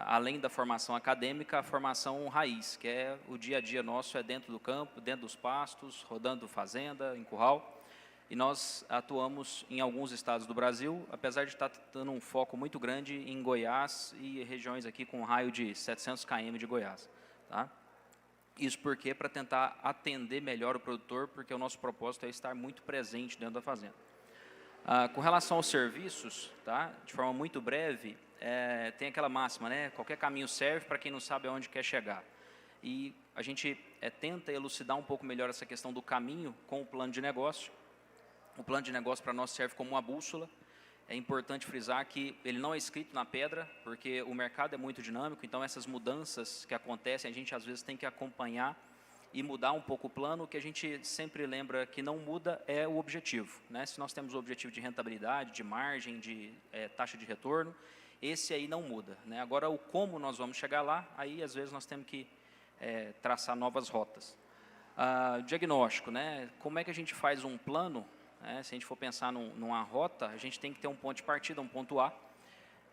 além da formação acadêmica, a formação raiz, que é o dia a dia nosso, dentro do campo, dentro dos pastos, rodando fazenda, em curral. E nós atuamos em alguns estados do Brasil, apesar de estar dando um foco muito grande em Goiás e regiões aqui com um raio de 700 km de Goiás. Tá? Isso porque para tentar atender melhor o produtor, porque o nosso propósito é estar muito presente dentro da fazenda. Com relação aos serviços, tá? De forma muito breve, tem aquela máxima, né? Qualquer caminho serve para quem não sabe aonde quer chegar. E a gente tenta elucidar um pouco melhor essa questão do caminho com o plano de negócio. O plano de negócio para nós serve como uma bússola. É importante frisar que ele não é escrito na pedra, porque o mercado é muito dinâmico, então essas mudanças que acontecem, a gente às vezes tem que acompanhar e mudar um pouco o plano. O que a gente sempre lembra que não muda é o objetivo, né? Se nós temos o objetivo de rentabilidade, de margem, de taxa de retorno, esse aí não muda, né? Agora, o como nós vamos chegar lá, aí às vezes nós temos que traçar novas rotas. Diagnóstico, né? Como é que a gente faz um plano? Se a gente for pensar numa rota, a gente tem que ter um ponto de partida, um ponto A.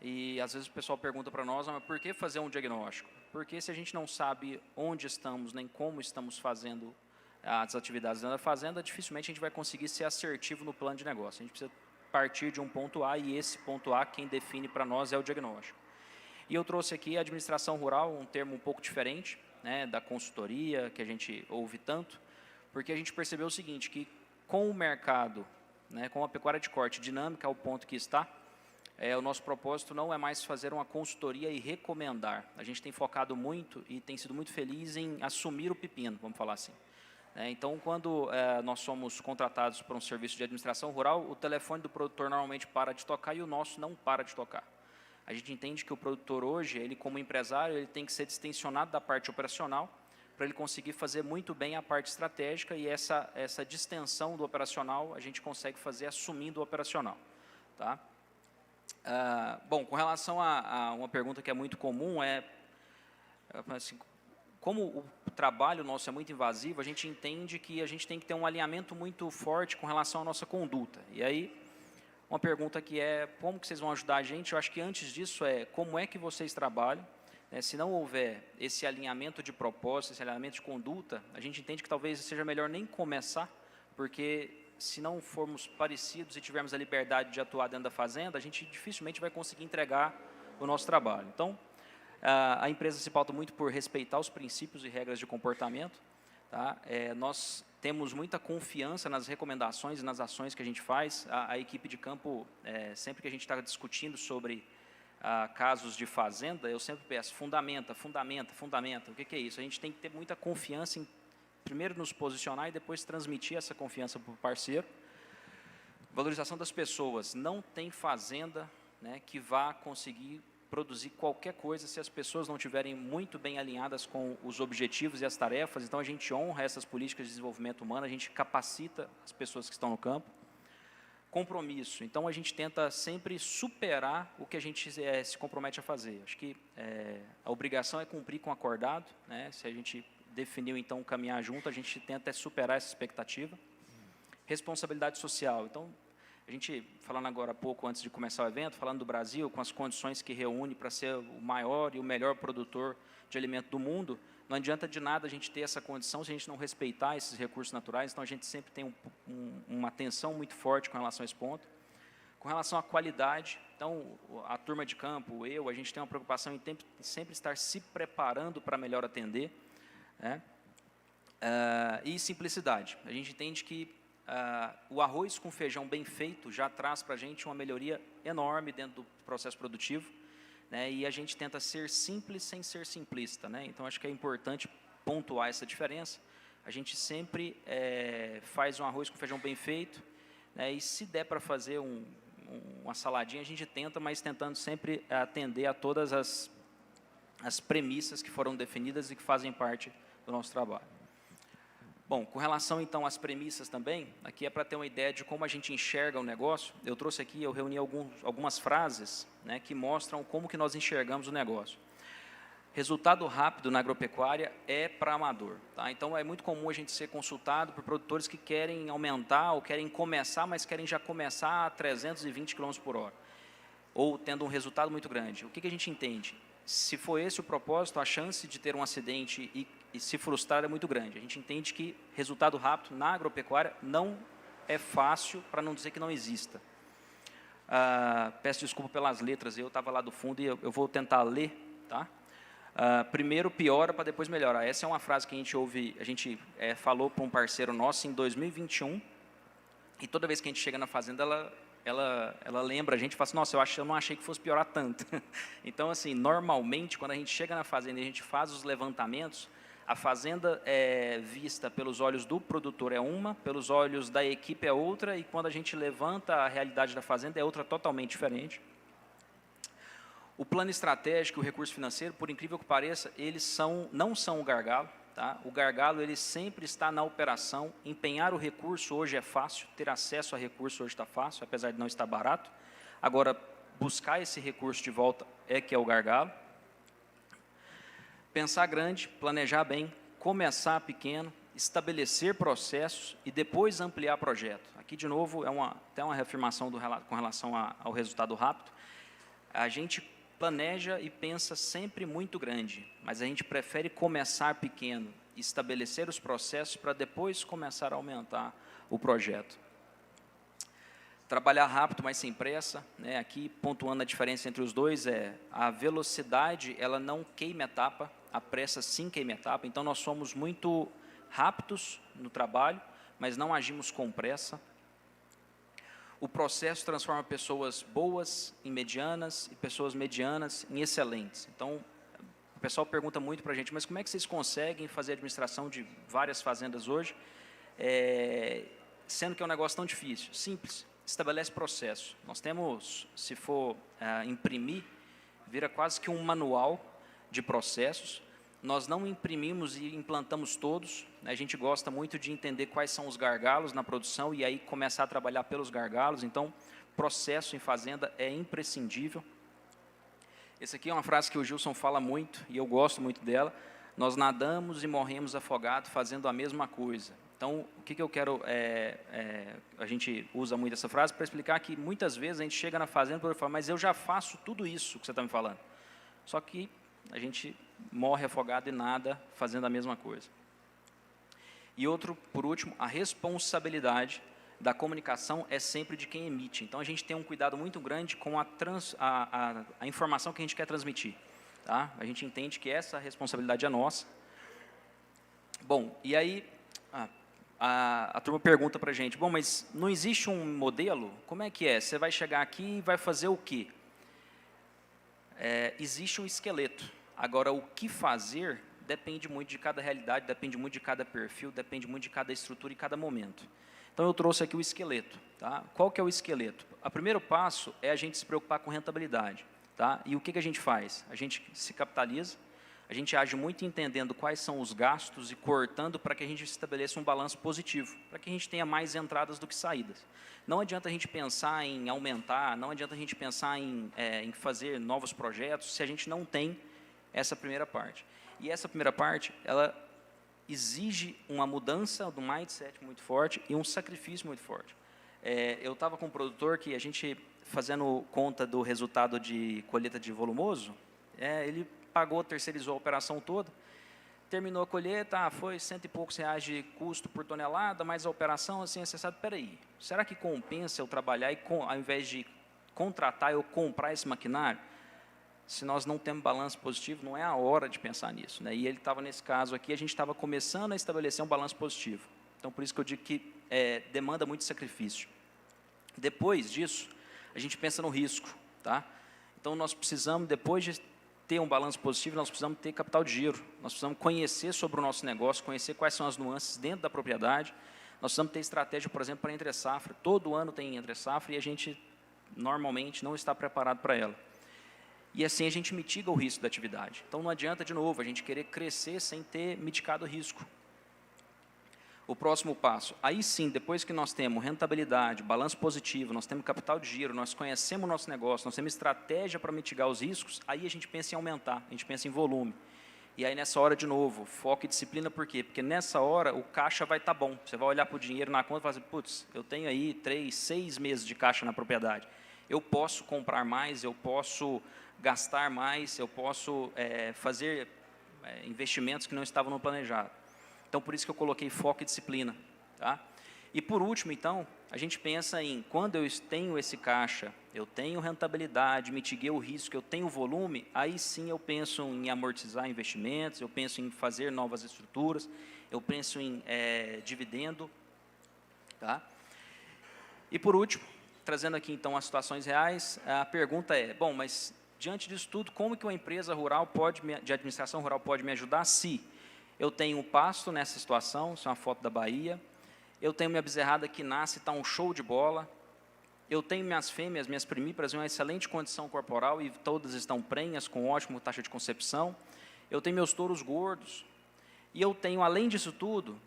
E às vezes o pessoal pergunta para nós, mas por que fazer um diagnóstico? Porque se a gente não sabe onde estamos, nem como estamos fazendo as atividades dentro da fazenda, dificilmente a gente vai conseguir ser assertivo no plano de negócio. A gente precisa partir de um ponto A, e esse ponto A, quem define para nós é o diagnóstico. E eu trouxe aqui a administração rural, um termo um pouco diferente, né, da consultoria, que a gente ouve tanto, porque a gente percebeu o seguinte, que com o mercado, né, com a pecuária de corte dinâmica ao ponto que está, o nosso propósito não é mais fazer uma consultoria e recomendar. A gente tem focado muito e tem sido muito feliz em assumir o pepino, vamos falar assim. Então, quando nós somos contratados por um serviço de administração rural, o telefone do produtor normalmente para de tocar e o nosso não para de tocar. A gente entende que o produtor hoje, ele como empresário, ele tem que ser distensionado da parte operacional para ele conseguir fazer muito bem a parte estratégica, e essa distensão do operacional a gente consegue fazer assumindo o operacional. Tá? Bom, com relação a uma pergunta que é muito comum, assim, como o trabalho nosso é muito invasivo, a gente entende que a gente tem que ter um alinhamento muito forte com relação à nossa conduta. E aí, uma pergunta que como que vocês vão ajudar a gente? Eu acho que antes disso como é que vocês trabalham? Se não houver esse alinhamento de propósito, esse alinhamento de conduta, a gente entende que talvez seja melhor nem começar, porque se não formos parecidos e tivermos a liberdade de atuar dentro da fazenda, a gente dificilmente vai conseguir entregar o nosso trabalho. Então, a empresa se pauta muito por respeitar os princípios e regras de comportamento. Tá? Nós temos muita confiança nas recomendações e nas ações que a gente faz. A equipe de campo, sempre que a gente está discutindo sobre casos de fazenda, eu sempre peço, fundamenta. O que é isso? A gente tem que ter muita confiança em, primeiro, nos posicionar e depois transmitir essa confiança para o parceiro. Valorização das pessoas. Não tem fazenda, né, que vá conseguir produzir qualquer coisa se as pessoas não estiverem muito bem alinhadas com os objetivos e as tarefas. Então, a gente honra essas políticas de desenvolvimento humano, a gente capacita as pessoas que estão no campo. Compromisso. Então, a gente tenta sempre superar o que a gente se compromete a fazer. Acho que a obrigação é cumprir com o acordado, né? Se a gente definiu, então, caminhar junto, a gente tenta superar essa expectativa. Responsabilidade social. Então, a gente, falando agora há pouco, antes de começar o evento, falando do Brasil, com as condições que reúne para ser o maior e o melhor produtor de alimento do mundo, não adianta de nada a gente ter essa condição se a gente não respeitar esses recursos naturais. Então, a gente sempre tem uma atenção muito forte com relação a esse ponto. Com relação à qualidade, então, a turma de campo, a gente tem uma preocupação em sempre estar se preparando para melhor atender, né? E simplicidade. A gente entende que o arroz com feijão bem feito já traz para a gente uma melhoria enorme dentro do processo produtivo, né? E a gente tenta ser simples sem ser simplista, né? Então, acho que é importante pontuar essa diferença. A gente sempre faz um arroz com feijão bem feito, né? E se der para fazer uma saladinha, a gente tenta, mas tentando sempre atender a todas as premissas que foram definidas e que fazem parte do nosso trabalho. Bom, com relação, então, às premissas também, aqui é para ter uma ideia de como a gente enxerga o negócio. Eu trouxe aqui, eu reuni algumas frases, né, que mostram como que nós enxergamos o negócio. Resultado rápido na agropecuária é para amador. Tá? Então, é muito comum a gente ser consultado por produtores que querem aumentar ou querem começar, mas querem já começar a 320 km por hora, ou tendo um resultado muito grande. O que a gente entende? Se for esse o propósito, a chance de ter um acidente e se frustrar é muito grande. A gente entende que resultado rápido na agropecuária não é fácil, para não dizer que não exista. Peço desculpa pelas letras, eu estava lá do fundo e eu vou tentar ler. Tá? Primeiro piora para depois melhora. Essa é uma frase que a gente falou para um parceiro nosso em 2021, e toda vez que a gente chega na fazenda, ela ela lembra a gente e fala assim, nossa, eu não achei que fosse piorar tanto. Então, assim, normalmente, quando a gente chega na fazenda e a gente faz os levantamentos, a fazenda é vista pelos olhos do produtor é uma, pelos olhos da equipe é outra, e quando a gente levanta a realidade da fazenda é outra totalmente diferente. O plano estratégico e o recurso financeiro, por incrível que pareça, eles não são o gargalo. Tá? O gargalo ele sempre está na operação. Empenhar o recurso hoje é fácil, ter acesso a recurso hoje está fácil, apesar de não estar barato. Agora, buscar esse recurso de volta é que é o gargalo. Pensar grande, planejar bem, começar pequeno, estabelecer processos e depois ampliar projeto. Aqui, de novo, até uma reafirmação com relação ao resultado rápido. A gente planeja e pensa sempre muito grande, mas a gente prefere começar pequeno, estabelecer os processos para depois começar a aumentar o projeto. Trabalhar rápido, mas sem pressa, né? Aqui, pontuando a diferença entre os dois, a velocidade, ela não queima etapa, a pressa sim queima etapa, então nós somos muito rápidos no trabalho, mas não agimos com pressa. O processo transforma pessoas boas em medianas e pessoas medianas em excelentes. Então, o pessoal pergunta muito para a gente, mas como é que vocês conseguem fazer a administração de várias fazendas hoje, sendo que é um negócio tão difícil? Simples, estabelece processo. Nós temos, se for imprimir, vira quase que um manual de processos. Nós não imprimimos e implantamos todos, né? A gente gosta muito de entender quais são os gargalos na produção e aí começar a trabalhar pelos gargalos. Então, processo em fazenda é imprescindível. Essa aqui é uma frase que o Gilson fala muito e eu gosto muito dela. Nós nadamos e morremos afogados fazendo a mesma coisa. Então, o que eu quero, a gente usa muito essa frase para explicar que muitas vezes a gente chega na fazenda e fala, mas eu já faço tudo isso que você está me falando. Só que a gente morre afogado e nada fazendo a mesma coisa. E outro, por último, a responsabilidade da comunicação é sempre de quem emite. Então, a gente tem um cuidado muito grande com a informação que a gente quer transmitir. Tá? A gente entende que essa responsabilidade é nossa. Bom, e aí a turma pergunta para a gente, bom, mas não existe um modelo? Como é que é? Você vai chegar aqui e vai fazer o quê? Existe um esqueleto. Agora, o que fazer depende muito de cada realidade, depende muito de cada perfil, depende muito de cada estrutura e cada momento. Então, eu trouxe aqui o esqueleto. Tá? Qual que é o esqueleto? O primeiro passo é a gente se preocupar com rentabilidade. Tá? E o que a gente faz? A gente se capitaliza, a gente age muito entendendo quais são os gastos e cortando para que a gente estabeleça um balanço positivo, para que a gente tenha mais entradas do que saídas. Não adianta a gente pensar em aumentar, não adianta a gente pensar em fazer novos projetos se a gente não tem essa primeira parte. E essa primeira parte, ela exige uma mudança do mindset muito forte e um sacrifício muito forte. Eu estava com um produtor que a gente, fazendo conta do resultado de colheita de volumoso, ele pagou, terceirizou a operação toda, terminou a colheita, foi R$100 e poucos de custo por tonelada, mas a operação, assim, você sabe, peraí, será que compensa eu trabalhar e, ao invés de contratar, eu comprar esse maquinário? Se nós não temos balanço positivo, não é a hora de pensar nisso. Né? E ele estava nesse caso aqui, a gente estava começando a estabelecer um balanço positivo. Então, por isso que eu digo que demanda muito sacrifício. Depois disso, a gente pensa no risco. Tá? Então, nós precisamos, depois de ter um balanço positivo, nós precisamos ter capital de giro. Nós precisamos conhecer sobre o nosso negócio, conhecer quais são as nuances dentro da propriedade. Nós precisamos ter estratégia, por exemplo, para entre-safra. Todo ano tem entre-safra e a gente, normalmente, não está preparado para ela. E assim a gente mitiga o risco da atividade. Então, não adianta, de novo, a gente querer crescer sem ter mitigado o risco. O próximo passo, aí sim, depois que nós temos rentabilidade, balanço positivo, nós temos capital de giro, nós conhecemos o nosso negócio, nós temos estratégia para mitigar os riscos, aí a gente pensa em aumentar, a gente pensa em volume. E aí, nessa hora, de novo, foco e disciplina, por quê? Porque nessa hora, o caixa vai estar bom. Você vai olhar para o dinheiro na conta e falar assim, putz, eu tenho aí 3, 6 meses de caixa na propriedade. Eu posso comprar mais, eu posso gastar mais, eu posso fazer investimentos que não estavam no planejado. Então, por isso que eu coloquei foco e disciplina. Tá? E, por último, então, a gente pensa em, quando eu tenho esse caixa, eu tenho rentabilidade, mitiguei o risco, eu tenho volume, aí sim eu penso em amortizar investimentos, eu penso em fazer novas estruturas, eu penso em dividendo. Tá? E, por último, trazendo aqui então as situações reais, a pergunta é, bom, mas diante disso tudo, como que uma empresa rural de administração rural pode me ajudar se eu tenho um pasto nessa situação, isso é uma foto da Bahia, eu tenho minha bezerrada que nasce, está um show de bola, eu tenho minhas fêmeas, minhas primíparas, em uma excelente condição corporal e todas estão prenhas, com ótima taxa de concepção, eu tenho meus touros gordos, e eu tenho, além disso tudo,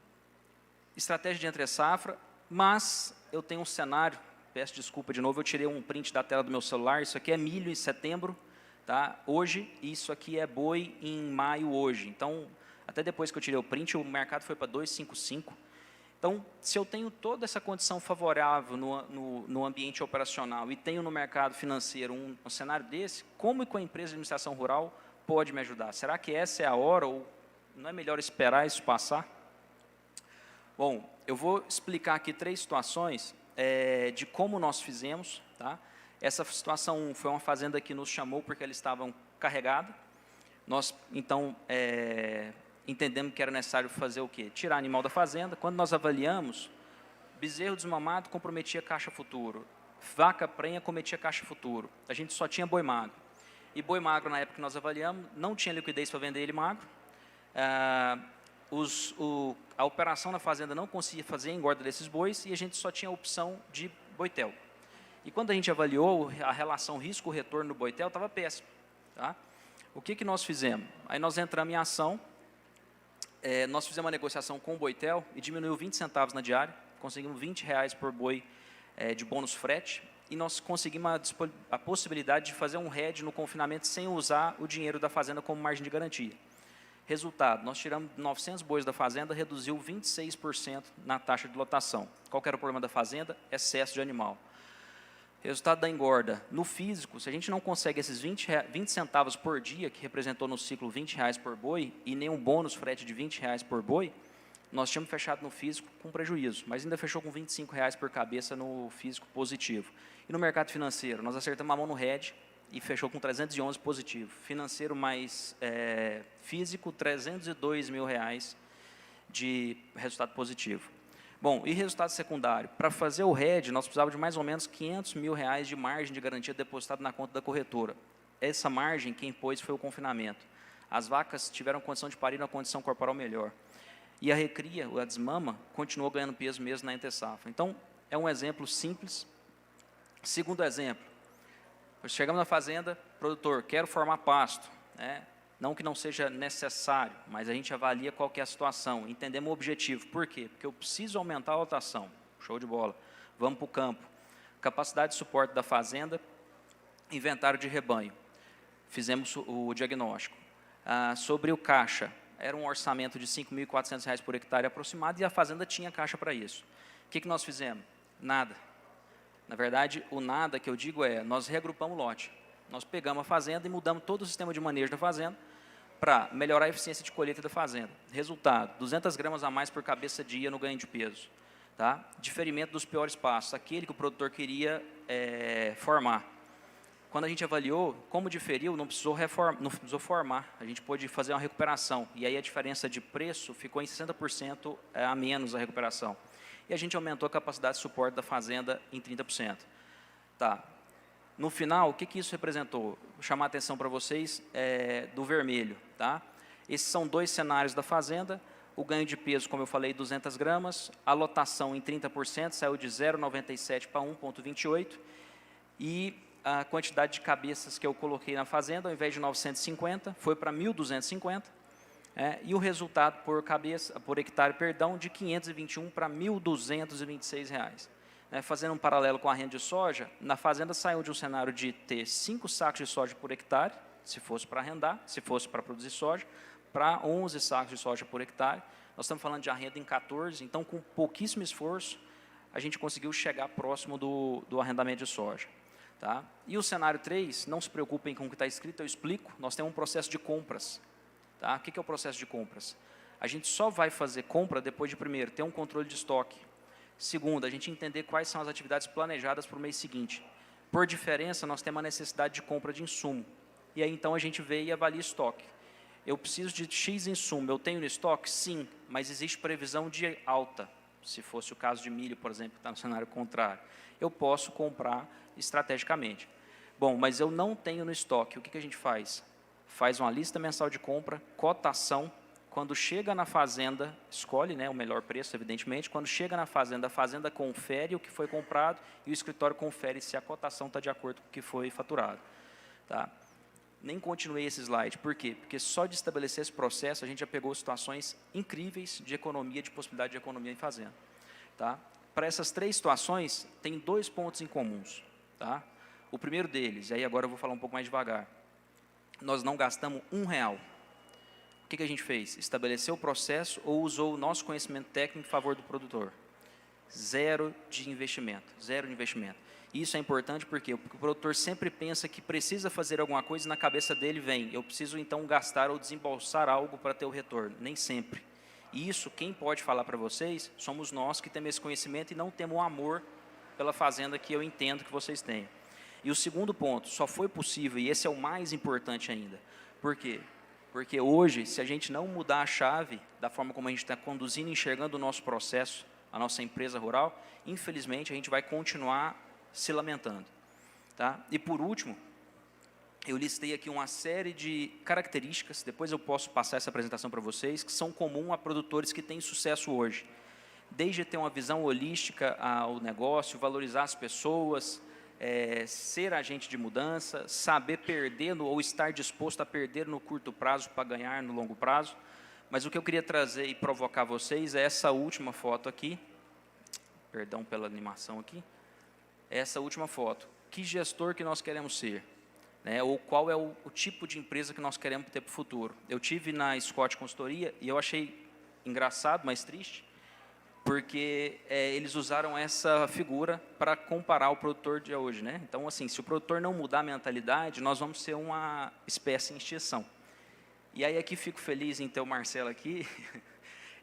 estratégia de entre-safra, mas eu tenho um cenário, peço desculpa de novo, eu tirei um print da tela do meu celular, isso aqui é milho em setembro, tá? Hoje, isso aqui é boi em maio hoje. Então, até depois que eu tirei o print, o mercado foi para 2,55. Então, se eu tenho toda essa condição favorável no ambiente operacional e tenho no mercado financeiro um cenário desse, como que a empresa de administração rural pode me ajudar? Será que essa é a hora ou não é melhor esperar isso passar? Bom, eu vou explicar aqui 3 situações de como nós fizemos. Tá? Essa situação foi uma fazenda que nos chamou porque eles estavam carregados. Nós, então, entendemos que era necessário fazer o quê? Tirar animal da fazenda. Quando nós avaliamos, bezerro desmamado comprometia caixa futuro, vaca prenha cometia caixa futuro. A gente só tinha boi magro. E boi magro, na época que nós avaliamos, não tinha liquidez para vender ele magro. A operação na fazenda não conseguia fazer a engorda desses bois e a gente só tinha a opção de boitel. E quando a gente avaliou, a relação risco-retorno do boitel estava péssima. Tá? O que nós fizemos? Aí nós entramos em ação, nós fizemos uma negociação com o boitel e diminuiu 20 centavos na diária, conseguimos R$20 por boi de bônus frete, e nós conseguimos a possibilidade de fazer um hedge no confinamento sem usar o dinheiro da fazenda como margem de garantia. Resultado, nós tiramos 900 bois da fazenda, reduziu 26% na taxa de lotação. Qual que era o problema da fazenda? Excesso de animal. Resultado da engorda. No físico, se a gente não consegue esses 20 centavos por dia, que representou no ciclo R$20 por boi, e nem um bônus frete de R$20 por boi, nós tínhamos fechado no físico com prejuízo, mas ainda fechou com R$25 por cabeça no físico positivo. E no mercado financeiro, nós acertamos a mão no hedge, e fechou com 311 positivo. Financeiro mais físico, R$302 mil de resultado positivo. Bom, e resultado secundário? Para fazer o hedge, nós precisávamos de mais ou menos R$500 mil de margem de garantia depositada na conta da corretora. Essa margem, quem pôs foi o confinamento. As vacas tiveram condição de parir na condição corporal melhor. E a recria, a desmama, continuou ganhando peso mesmo na entre-safra. Então, é um exemplo simples. Segundo exemplo, chegamos na fazenda, produtor, quero formar pasto. Não que não seja necessário, mas a gente avalia qual que é a situação, entendemos o objetivo. Por quê? Porque eu preciso aumentar a lotação. Show de bola. Vamos para o campo. Capacidade de suporte da fazenda, inventário de rebanho. Fizemos o diagnóstico. Sobre o caixa, era um orçamento de R$5.400 por hectare aproximado e a fazenda tinha caixa para isso. O que nós fizemos? Nada. Na verdade, o nada que eu digo nós reagrupamos o lote. Nós pegamos a fazenda e mudamos todo o sistema de manejo da fazenda para melhorar a eficiência de colheita da fazenda. Resultado, 200 gramas a mais por cabeça dia no ganho de peso. Tá? Diferimento dos piores pastos, aquele que o produtor queria formar. Quando a gente avaliou, como diferiu, não precisou formar, a gente pôde fazer uma recuperação. E aí a diferença de preço ficou em 60% a menos a recuperação. E a gente aumentou a capacidade de suporte da fazenda em 30%. Tá. No final, o que isso representou? Vou chamar a atenção para vocês do vermelho. Tá? Esses são 2 cenários da fazenda. O ganho de peso, como eu falei, 200 gramas. A lotação em 30%, saiu de 0,97 para 1,28. E a quantidade de cabeças que eu coloquei na fazenda, ao invés de 950, foi para 1.250. E o resultado por hectare, de 521 para R$1.226. Fazendo um paralelo com a renda de soja, na fazenda saiu de um cenário de ter 5 sacos de soja por hectare, se fosse para arrendar, se fosse para produzir soja, para 11 sacos de soja por hectare. Nós estamos falando de arrenda em 14, então com pouquíssimo esforço, a gente conseguiu chegar próximo do arrendamento de soja. Tá? E o cenário 3, não se preocupem com o que está escrito, eu explico, nós temos um processo de compras. Tá? O que é o processo de compras? A gente só vai fazer compra depois de, primeiro, ter um controle de estoque. Segundo, a gente entender quais são as atividades planejadas para o mês seguinte. Por diferença, nós temos a necessidade de compra de insumo. E aí, então, a gente vê e avalia estoque. Eu preciso de X insumo, eu tenho no estoque? Sim, mas existe previsão de alta. Se fosse o caso de milho, por exemplo, que está no cenário contrário, eu posso comprar estrategicamente. Bom, mas eu não tenho no estoque. O que a gente faz? Faz uma lista mensal de compra, cotação. Quando chega na fazenda, escolhe, né, o melhor preço, evidentemente. Quando chega na fazenda, a fazenda confere o que foi comprado e o escritório confere se a cotação está de acordo com o que foi faturado. Tá? Nem continuei esse slide. Por quê? Porque só de estabelecer esse processo, a gente já pegou situações incríveis de economia, de possibilidade de economia em fazenda. Tá? Para essas 3 situações, tem 2 pontos em comuns. Tá? O primeiro deles, e aí agora eu vou falar um pouco mais devagar, nós não gastamos R$1. O que a gente fez? Estabeleceu o processo ou usou o nosso conhecimento técnico em favor do produtor? Zero de investimento. Isso é importante porque o produtor sempre pensa que precisa fazer alguma coisa e na cabeça dele vem, eu preciso então gastar ou desembolsar algo para ter o retorno. Nem sempre. E isso, quem pode falar para vocês, somos nós que temos esse conhecimento e não temos o amor pela fazenda que eu entendo que vocês têm. E o segundo ponto, só foi possível, e esse é o mais importante ainda. Por quê? Porque hoje, se a gente não mudar a chave da forma como a gente está conduzindo e enxergando o nosso processo, a nossa empresa rural, infelizmente, a gente vai continuar se lamentando. Tá? E, por último, eu listei aqui uma série de características, depois eu posso passar essa apresentação para vocês, que são comuns a produtores que têm sucesso hoje. Desde ter uma visão holística ao negócio, valorizar as pessoas, ser agente de mudança, saber perder ou estar disposto a perder no curto prazo para ganhar no longo prazo. Mas o que eu queria trazer e provocar vocês é essa última foto aqui. Perdão pela animação aqui. Essa última foto. Que gestor que nós queremos ser? Né? Ou qual é o tipo de empresa que nós queremos ter para o futuro? Eu tive na Scott Consultoria e eu achei engraçado, mas triste, porque eles usaram essa figura para comparar o produtor de hoje. Né? Então, assim, se o produtor não mudar a mentalidade, nós vamos ser uma espécie em extinção. E aí aqui fico feliz em ter o Marcelo aqui.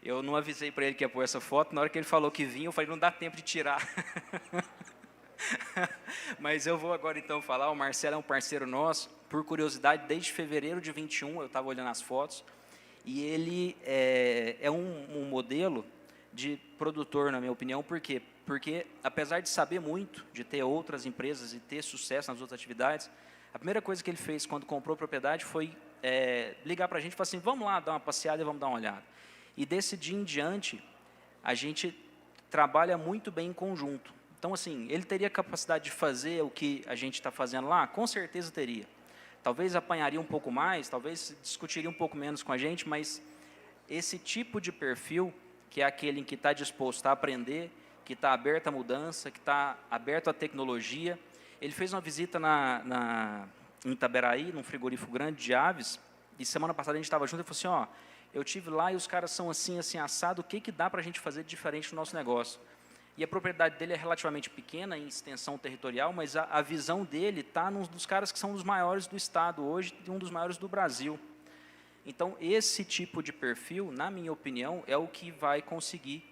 Eu não avisei para ele que ia pôr essa foto, na hora que ele falou que vinha, eu falei, não dá tempo de tirar. Mas eu vou agora então falar, o Marcelo é um parceiro nosso, por curiosidade, desde fevereiro de 21, eu estava olhando as fotos, e ele é um modelo de produtor, na minha opinião. Por quê? Porque, apesar de saber muito, de ter outras empresas e ter sucesso nas outras atividades, a primeira coisa que ele fez quando comprou a propriedade foi ligar para a gente e falar assim, vamos lá dar uma passeada e vamos dar uma olhada. E desse dia em diante, a gente trabalha muito bem em conjunto. Então, assim, ele teria capacidade de fazer o que a gente está fazendo lá? Com certeza teria. Talvez apanharia um pouco mais, talvez discutiria um pouco menos com a gente, mas esse tipo de perfil, que é aquele em que está disposto a aprender, que está aberto à mudança, que está aberto à tecnologia. Ele fez uma visita em Itaberaí, num frigorífico grande de aves, e semana passada a gente estava junto e falou assim, ó, eu tive lá e os caras são assim, assim, assado, o que dá para a gente fazer de diferente no nosso negócio? E a propriedade dele é relativamente pequena em extensão territorial, mas a visão dele está num dos caras que são os maiores do estado hoje e um dos maiores do Brasil. Então, esse tipo de perfil, na minha opinião, é o que vai conseguir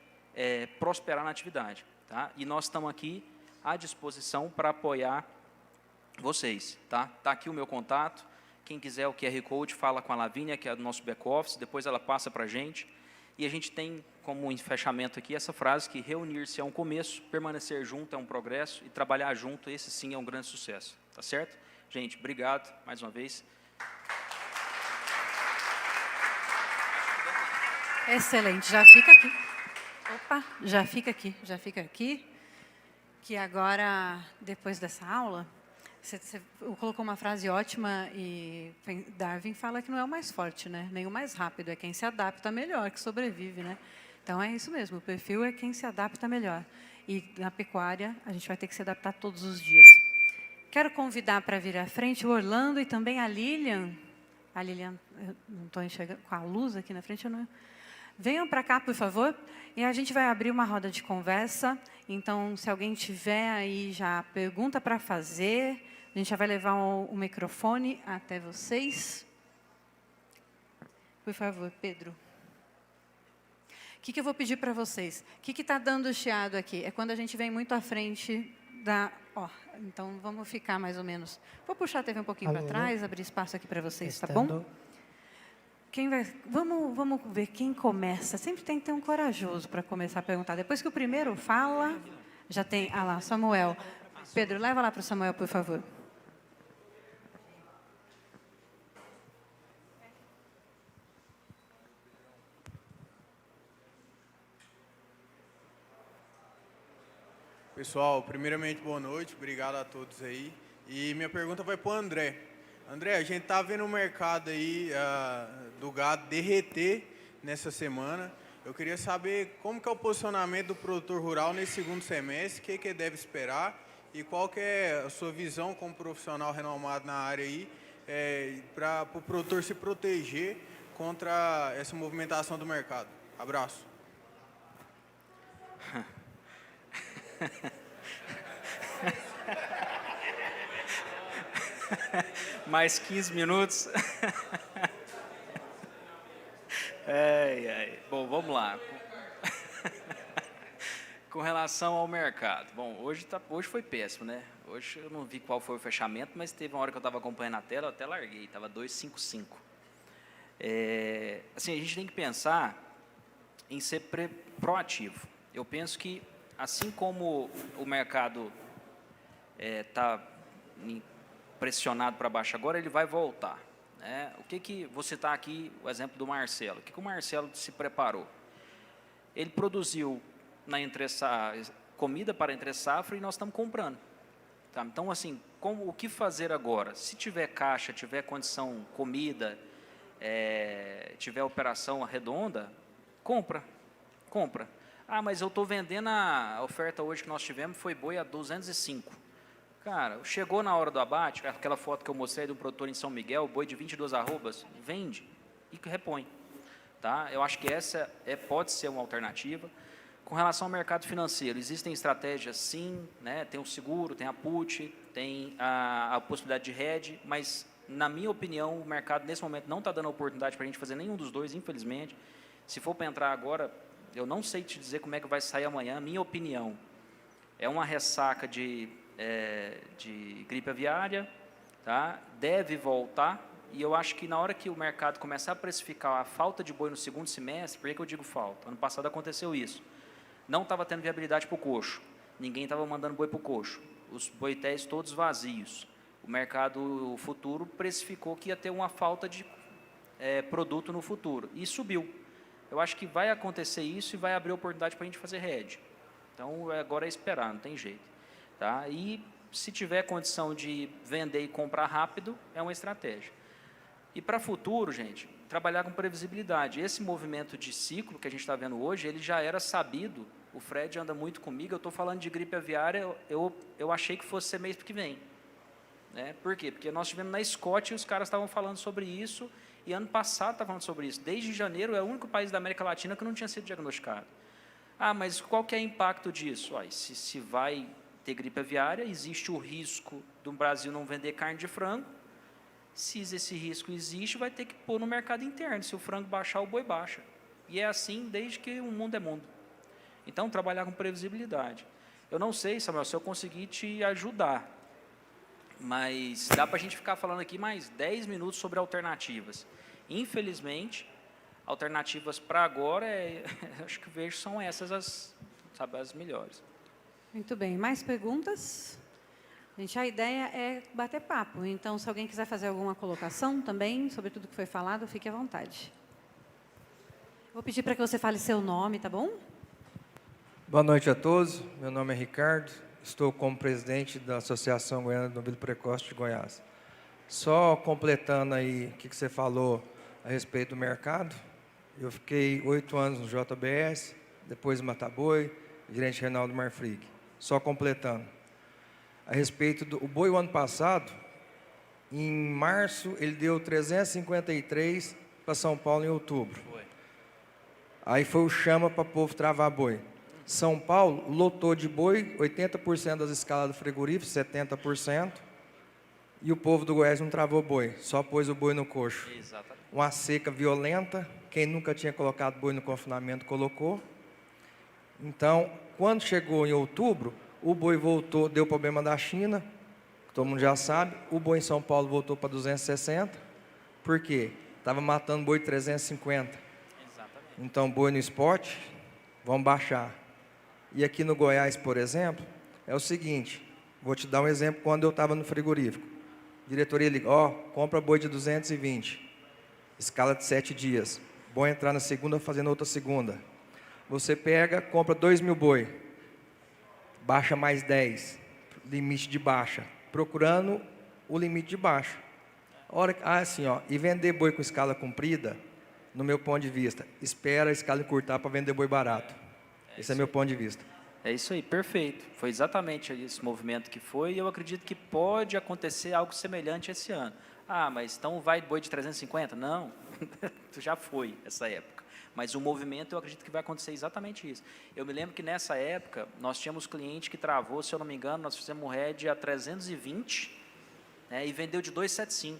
prosperar na atividade. Tá? E nós estamos aqui à disposição para apoiar vocês. Tá aqui o meu contato. Quem quiser o QR Code, fala com a Lavínia, que é do nosso back-office, depois ela passa para a gente. E a gente tem como fechamento aqui essa frase que reunir-se é um começo, permanecer junto é um progresso e trabalhar junto, esse sim é um grande sucesso. Tá certo? Gente, obrigado mais uma vez. Excelente, já fica aqui. Opa, já fica aqui. Que agora, depois dessa aula, você colocou uma frase ótima e Darwin fala que não é o mais forte, né? Nem o mais rápido, é quem se adapta melhor, que sobrevive, né? Então, é isso mesmo, o perfil é quem se adapta melhor. E na pecuária, a gente vai ter que se adaptar todos os dias. Quero convidar para vir à frente o Orlando e também a Lilian. A Lilian, eu não estou enxergando, com a luz aqui na frente, eu não... Venham para cá, por favor, e a gente vai abrir uma roda de conversa. Então, se alguém tiver aí já pergunta para fazer, a gente já vai levar o microfone até vocês. Por favor, Pedro. O que eu vou pedir para vocês? O que está dando chiado aqui? É quando a gente vem muito à frente da... então, vamos ficar mais ou menos... Vou puxar a TV um pouquinho para trás, abrir espaço aqui para vocês, tá bom? Vamos ver quem começa. Sempre tem que ter um corajoso para começar a perguntar. Depois que o primeiro fala, já tem... Ah lá, Samuel. Pedro, leva lá para o Samuel, por favor. Pessoal, primeiramente, boa noite, obrigado a todos aí. E minha pergunta vai para o André. André, a gente está vendo o mercado aí do gado derreter nessa semana. Eu queria saber como que é o posicionamento do produtor rural nesse segundo semestre, o que ele deve esperar e qual que é a sua visão como profissional renomado na área aí, para o produtor se proteger contra essa movimentação do mercado. Abraço. Mais 15 minutos. Bom, vamos lá. Com relação ao mercado. Bom, hoje foi péssimo, né? Hoje eu não vi qual foi o fechamento, mas teve uma hora que eu estava acompanhando a tela, eu até larguei, estava 2,55. Assim, a gente tem que pensar em ser proativo. Eu penso que, assim como o mercado está pressionado para baixo agora, ele vai voltar. Né? O que você está aqui, o exemplo do Marcelo. O que o Marcelo se preparou? Ele produziu comida para entre safra e nós estamos comprando. Tá? Então, assim, o que fazer agora? Se tiver caixa, tiver condição, comida, tiver operação redonda, compra. Ah, mas eu estou vendendo a oferta hoje que nós tivemos, foi boi a 205. Cara, chegou na hora do abate, aquela foto que eu mostrei de um produtor em São Miguel, boi de 22 arrobas, vende e repõe. Tá? Eu acho que essa pode ser uma alternativa. Com relação ao mercado financeiro, existem estratégias sim, né? Tem o seguro, tem a put, tem a possibilidade de hedge, mas, na minha opinião, o mercado nesse momento não está dando oportunidade para a gente fazer nenhum dos dois, infelizmente. Se for para entrar agora, eu não sei te dizer como é que vai sair amanhã. Minha opinião é uma ressaca de gripe aviária, tá? Deve voltar, e eu acho que na hora que o mercado começar a precificar a falta de boi no segundo semestre, por que eu digo falta? Ano passado aconteceu isso. Não estava tendo viabilidade para o coxo, ninguém estava mandando boi para o coxo, os boitéis todos vazios. O mercado futuro precificou que ia ter uma falta de produto no futuro, e subiu. Eu acho que vai acontecer isso e vai abrir oportunidade para a gente fazer hedge. Então, agora é esperar, não tem jeito. Tá? E, se tiver condição de vender e comprar rápido, é uma estratégia. E, para futuro, gente, trabalhar com previsibilidade. Esse movimento de ciclo que a gente está vendo hoje, ele já era sabido. O Fred anda muito comigo, eu estou falando de gripe aviária, eu achei que fosse ser mês que vem. Né? Por quê? Porque nós estivemos na Escócia e os caras estavam falando sobre isso, e ano passado estavam falando sobre isso. Desde janeiro, é o único país da América Latina que não tinha sido diagnosticado. Ah, mas qual que é o impacto disso? Se vai ter gripe aviária, existe o risco do Brasil não vender carne de frango. Se esse risco existe, vai ter que pôr no mercado interno. Se o frango baixar, o boi baixa. E é assim desde que o mundo é mundo. Então, trabalhar com previsibilidade. Eu não sei, Samuel, se eu conseguir te ajudar, mas dá para a gente ficar falando aqui mais 10 minutos sobre alternativas. Infelizmente, alternativas para agora, acho que vejo são essas as melhores. Muito bem. Mais perguntas? Gente, a ideia é bater papo. Então, se alguém quiser fazer alguma colocação também sobre tudo que foi falado, fique à vontade. Vou pedir para que você fale seu nome, tá bom? Boa noite a todos. Meu nome é Ricardo. Estou como presidente da Associação Goiana do Novilho Precoce de Goiás. Só completando aí o que você falou a respeito do mercado. Eu fiquei 8 anos no JBS, depois no Mataboi, gerente renal do Marfrig. Só completando. A respeito do boi, o ano passado, em março, ele deu 353 para São Paulo em outubro. Aí foi o chama para o povo travar boi. São Paulo lotou de boi, 80% das escalas do frigorífico, 70%, e o povo do Goiás não travou boi, só pôs o boi no coxo. Exatamente. Uma seca violenta, quem nunca tinha colocado boi no confinamento colocou. Então, quando chegou em outubro, o boi voltou, deu problema da China, que todo mundo já sabe, o boi em São Paulo voltou para 260, por quê? estava matando boi de 350. Exatamente. Então, boi no spot, vamos baixar. E aqui no Goiás, por exemplo, é o seguinte, vou te dar um exemplo quando eu estava no frigorífico. A diretoria liga, compra boi de 220, escala de 7 dias. Bom entrar na segunda, fazendo outra segunda. Você pega, compra 2.000 boi, baixa mais 10, limite de baixa, procurando o limite de baixa. E vender boi com escala comprida, no meu ponto de vista, espera a escala encurtar para vender boi barato. Esse é meu ponto de vista. É isso aí, perfeito. Foi exatamente esse movimento que foi, e eu acredito que pode acontecer algo semelhante esse ano. Ah, mas então vai boi de 350? Não, já foi essa época. Mas o movimento, eu acredito que vai acontecer exatamente isso. Eu me lembro que nessa época, nós tínhamos cliente que travou, se eu não me engano, nós fizemos um head a 320, né, e vendeu de 275,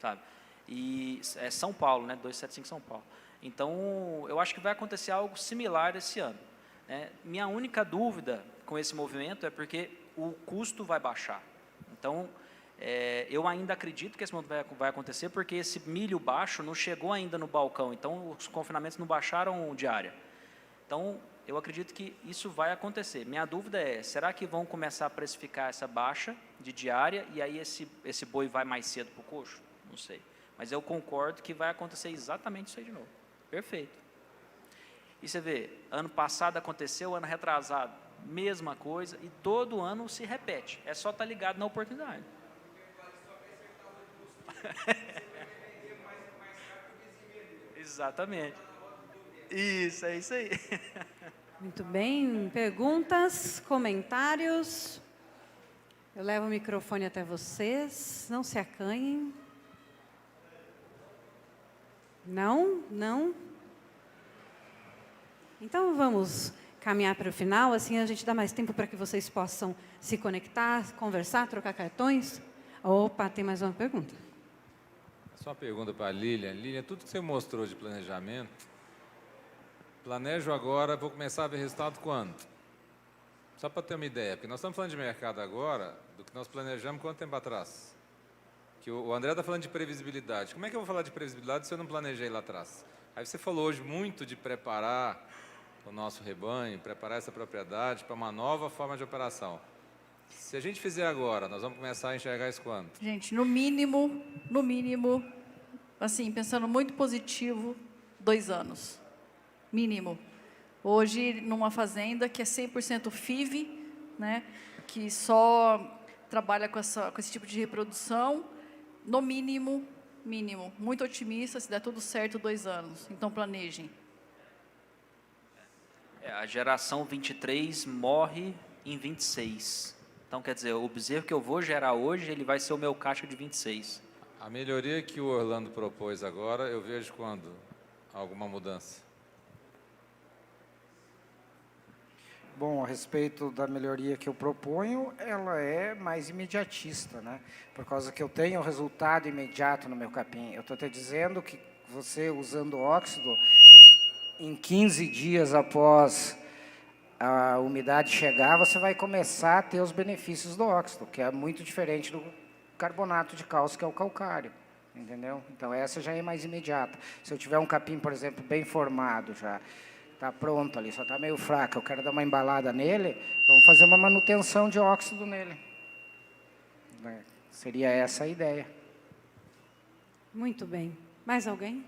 sabe? E é São Paulo, né, 275 São Paulo. Então, eu acho que vai acontecer algo similar esse ano. Minha única dúvida com esse movimento é porque o custo vai baixar. Então, eu ainda acredito que esse movimento vai acontecer porque esse milho baixo não chegou ainda no balcão, então os confinamentos não baixaram diária. Então, eu acredito que isso vai acontecer. Minha dúvida é, será que vão começar a precificar essa baixa de diária e aí esse boi vai mais cedo para o coxo? Não sei. Mas eu concordo que vai acontecer exatamente isso aí de novo. Perfeito. E você vê, ano passado aconteceu, ano retrasado, mesma coisa, e todo ano se repete. É só estar ligado na oportunidade. Exatamente. Isso, é isso aí. Muito bem. Perguntas, comentários? Eu levo o microfone até vocês. Não se acanhem. Não? Não? Então, vamos caminhar para o final, assim a gente dá mais tempo para que vocês possam se conectar, conversar, trocar cartões. Opa, tem mais uma pergunta. Só uma pergunta para a Lilian. Lilian, tudo que você mostrou de planejamento, planejo agora, vou começar a ver resultado quando? Só para ter uma ideia, porque nós estamos falando de mercado agora, do que nós planejamos quanto tempo atrás? Que o André está falando de previsibilidade. Como é que eu vou falar de previsibilidade se eu não planejei lá atrás? Aí você falou hoje muito de preparar o nosso rebanho, preparar essa propriedade para uma nova forma de operação. Se a gente fizer agora, nós vamos começar a enxergar isso quando? Gente, no mínimo, assim, pensando muito positivo, 2 anos. Mínimo. Hoje, numa fazenda que é 100% FIV, né, que só trabalha com esse tipo de reprodução, no mínimo, muito otimista, se der tudo certo, 2 anos. Então, planejem. A geração 23 morre em 26. Então, quer dizer, o bezerro que eu vou gerar hoje, ele vai ser o meu caixa de 26. A melhoria que o Orlando propôs agora, eu vejo quando? Alguma mudança? Bom, a respeito da melhoria que eu proponho, ela é mais imediatista, né? Por causa que eu tenho resultado imediato no meu capim. Eu estou te dizendo que você, usando óxido, em 15 dias após a umidade chegar, você vai começar a ter os benefícios do óxido, que é muito diferente do carbonato de cálcio, que é o calcário, entendeu? Então, essa já é mais imediata. Se eu tiver um capim, por exemplo, bem formado, já está pronto ali, só está meio fraco, eu quero dar uma embalada nele, vamos fazer uma manutenção de óxido nele. Seria essa a ideia. Muito bem. Mais alguém?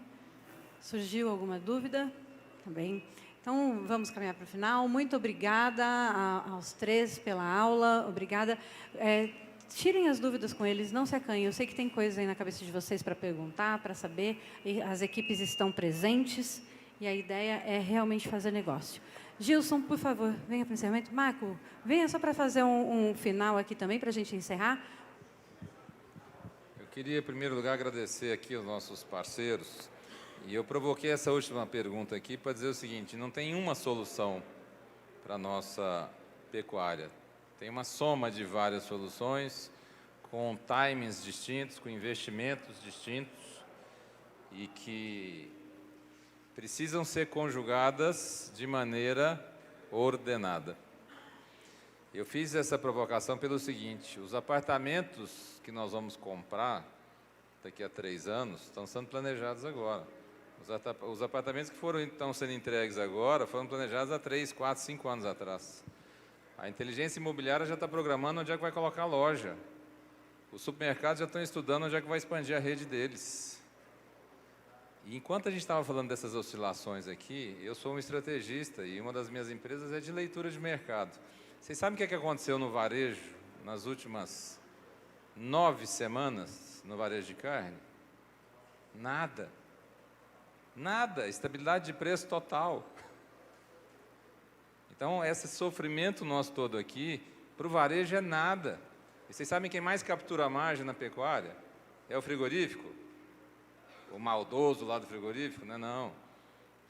Surgiu alguma dúvida? Tá bem. Então, vamos caminhar para o final. Muito obrigada aos 3 pela aula. Obrigada. Tirem as dúvidas com eles, não se acanhem. Eu sei que tem coisas aí na cabeça de vocês para perguntar, para saber. E as equipes estão presentes e a ideia é realmente fazer negócio. Gilson, por favor, venha para o encerramento. Marco, venha só para fazer um final aqui também, para a gente encerrar. Eu queria, em primeiro lugar, agradecer aqui aos nossos parceiros. E eu provoquei essa última pergunta aqui para dizer o seguinte, não tem uma solução para a nossa pecuária. Tem uma soma de várias soluções, com timings distintos, com investimentos distintos, e que precisam ser conjugadas de maneira ordenada. Eu fiz essa provocação pelo seguinte, os apartamentos que nós vamos comprar, daqui a 3 anos, estão sendo planejados agora. Os apartamentos que estão sendo entregues agora foram planejados há 3, 4, 5 anos atrás. A inteligência imobiliária já está programando onde é que vai colocar a loja. Os supermercados já estão estudando onde é que vai expandir a rede deles. E enquanto a gente estava falando dessas oscilações aqui, eu sou um estrategista e uma das minhas empresas é de leitura de mercado. Vocês sabem o que aconteceu no varejo nas últimas 9 semanas no varejo de carne? Nada. Nada. Estabilidade de preço total. Então, esse sofrimento nosso todo aqui, para o varejo é nada. E vocês sabem quem mais captura a margem na pecuária? É o frigorífico? O maldoso lá do frigorífico? Não é não.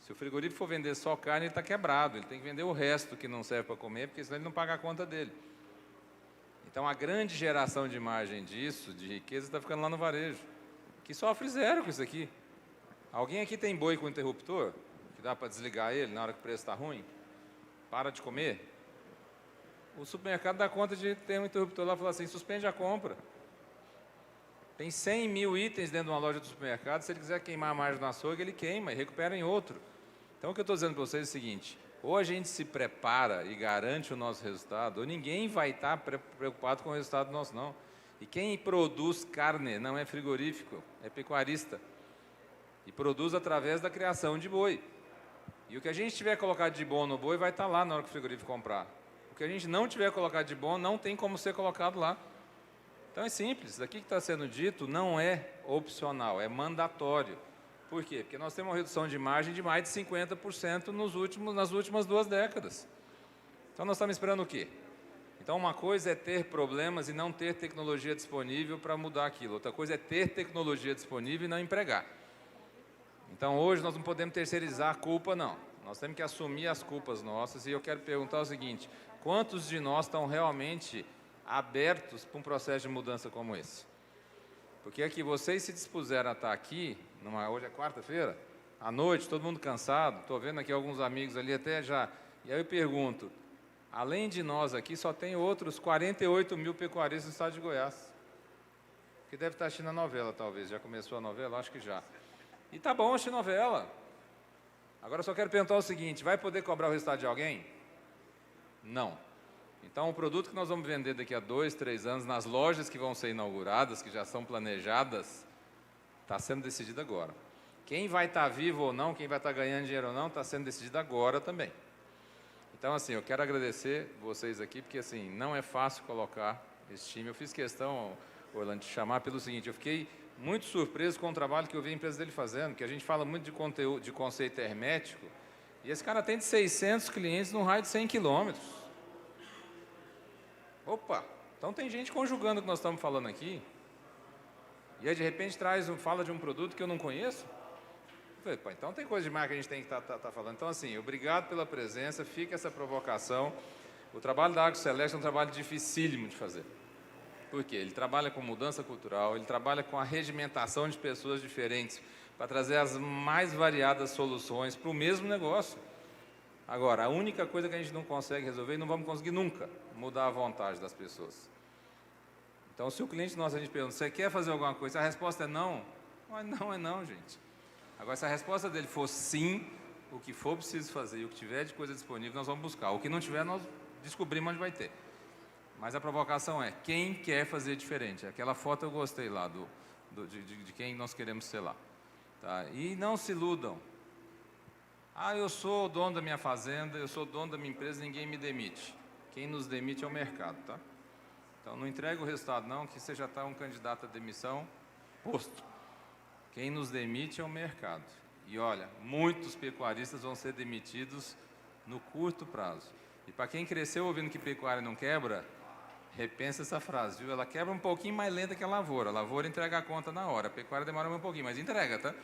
Se o frigorífico for vender só carne, ele está quebrado. Ele tem que vender o resto que não serve para comer, porque senão ele não paga a conta dele. Então, a grande geração de margem disso, de riqueza, está ficando lá no varejo, que sofre zero com isso aqui. Alguém aqui tem boi com interruptor? Que dá para desligar ele na hora que o preço está ruim? Para de comer? O supermercado dá conta de ter um interruptor lá e falar assim, suspende a compra. Tem 100 mil itens dentro de uma loja do supermercado, se ele quiser queimar a margem do açougue, ele queima e recupera em outro. Então, o que eu estou dizendo para vocês é o seguinte, ou a gente se prepara e garante o nosso resultado, ou ninguém vai estar preocupado com o resultado nosso, não. E quem produz carne não é frigorífico, é pecuarista. E produz através da criação de boi. E o que a gente tiver colocado de bom no boi vai estar lá na hora que o frigorífico comprar. O que a gente não tiver colocado de bom não tem como ser colocado lá. Então é simples, daqui que está sendo dito não é opcional, é mandatório. Por quê? Porque nós temos uma redução de margem de mais de 50% nas últimas 2 décadas. Então nós estamos esperando o quê? Então uma coisa é ter problemas e não ter tecnologia disponível para mudar aquilo. Outra coisa é ter tecnologia disponível e não empregar. Então, hoje, nós não podemos terceirizar a culpa, não. Nós temos que assumir as culpas nossas. E eu quero perguntar o seguinte, quantos de nós estão realmente abertos para um processo de mudança como esse? Porque é que vocês se dispuseram a estar aqui, hoje é quarta-feira, à noite, todo mundo cansado, estou vendo aqui alguns amigos ali até já. E aí eu pergunto, além de nós aqui, só tem outros 48 mil pecuaristas no estado de Goiás. Que deve estar assistindo a novela, talvez. Já começou a novela? Acho que já. E tá bom assistir novela. Agora eu só quero perguntar o seguinte, vai poder cobrar o resultado de alguém? Não. Então o produto que nós vamos vender daqui a 2, 3 anos, nas lojas que vão ser inauguradas, que já são planejadas, está sendo decidido agora. Quem vai estar vivo ou não, quem vai estar ganhando dinheiro ou não, está sendo decidido agora também. Então assim, eu quero agradecer vocês aqui, porque assim, não é fácil colocar esse time. Eu fiz questão, Orlando, de chamar pelo seguinte, eu fiquei muito surpreso com o trabalho que eu vi a empresa dele fazendo, que a gente fala muito de conteúdo, de conceito hermético, e esse cara atende 600 clientes num raio de 100 quilômetros. Opa! Então tem gente conjugando o que nós estamos falando aqui, e aí de repente fala de um produto que eu não conheço. Eu falei, pô, então tem coisa demais que a gente tem que estar falando. Então assim, obrigado pela presença, fica essa provocação. O trabalho da AgroSelect é um trabalho dificílimo de fazer. Por quê? Ele trabalha com mudança cultural, ele trabalha com a regimentação de pessoas diferentes para trazer as mais variadas soluções para o mesmo negócio. Agora, a única coisa que a gente não consegue resolver, e não vamos conseguir nunca, mudar a vontade das pessoas. Então, se o cliente nosso, a gente pergunta, você quer fazer alguma coisa? Se a resposta é não, não é não, gente. Agora, se a resposta dele for sim, o que for preciso fazer e o que tiver de coisa disponível, nós vamos buscar. O que não tiver, nós descobrimos onde vai ter. Mas a provocação é, quem quer fazer diferente? Aquela foto eu gostei lá, de quem nós queremos ser lá. Tá? E não se iludam. Ah, eu sou o dono da minha fazenda, eu sou o dono da minha empresa, ninguém me demite. Quem nos demite é o mercado, tá? Então não entrega o resultado não, que você já está um candidato à demissão posto. Quem nos demite é o mercado. E olha, muitos pecuaristas vão ser demitidos no curto prazo. E para quem cresceu ouvindo que pecuária não quebra, repensa essa frase, viu? Ela quebra um pouquinho mais lenta que a lavoura. A lavoura entrega a conta na hora, a pecuária demora um pouquinho, mas entrega, tá?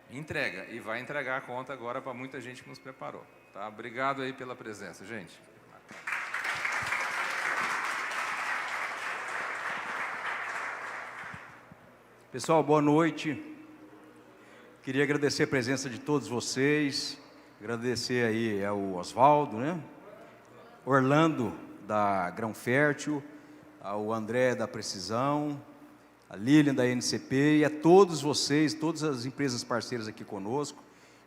Entrega, e vai entregar a conta agora para muita gente que nos preparou. Tá? Obrigado aí pela presença, gente. Pessoal, boa noite. Queria agradecer a presença de todos vocês, agradecer aí ao Oswaldo, né? Orlando, da Grão Fértil, ao André, da Precisão, a Lilian da NCP e a todos vocês, todas as empresas parceiras aqui conosco,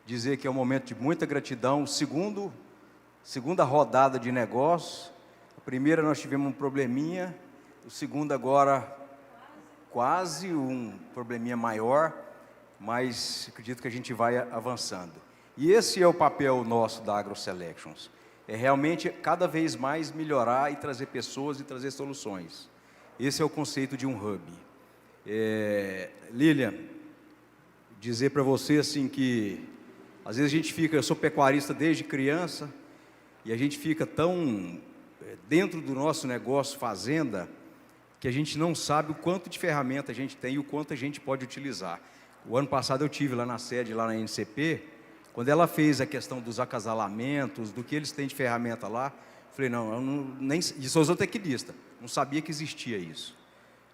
dizer que é um momento de muita gratidão. Segunda rodada de negócio, a primeira nós tivemos um probleminha, o segundo agora quase um probleminha maior, mas acredito que a gente vai avançando. E esse é o papel nosso da AgroSelections, é realmente cada vez mais melhorar e trazer pessoas e trazer soluções. Esse é o conceito de um hub. Lilian, dizer para você assim que às vezes a gente fica, eu sou pecuarista desde criança, e a gente fica tão dentro do nosso negócio fazenda, que a gente não sabe o quanto de ferramenta a gente tem e o quanto a gente pode utilizar. O ano passado eu tive lá na sede, lá na NCP, quando ela fez a questão dos acasalamentos, do que eles têm de ferramenta lá, falei, não, eu nem, e sou zootecnista, não sabia que existia isso.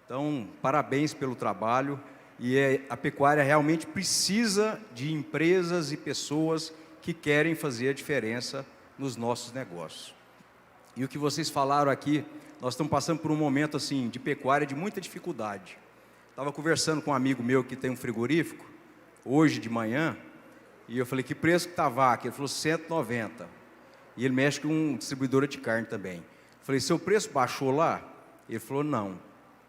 Então, parabéns pelo trabalho, e a pecuária realmente precisa de empresas e pessoas que querem fazer a diferença nos nossos negócios. E o que vocês falaram aqui, nós estamos passando por um momento assim de pecuária de muita dificuldade. Estava conversando com um amigo meu que tem um frigorífico, hoje de manhã, e eu falei, que preço que está a vaca? Ele falou, 190. E ele mexe com distribuidora de carne também. Eu falei, seu preço baixou lá? Ele falou, não.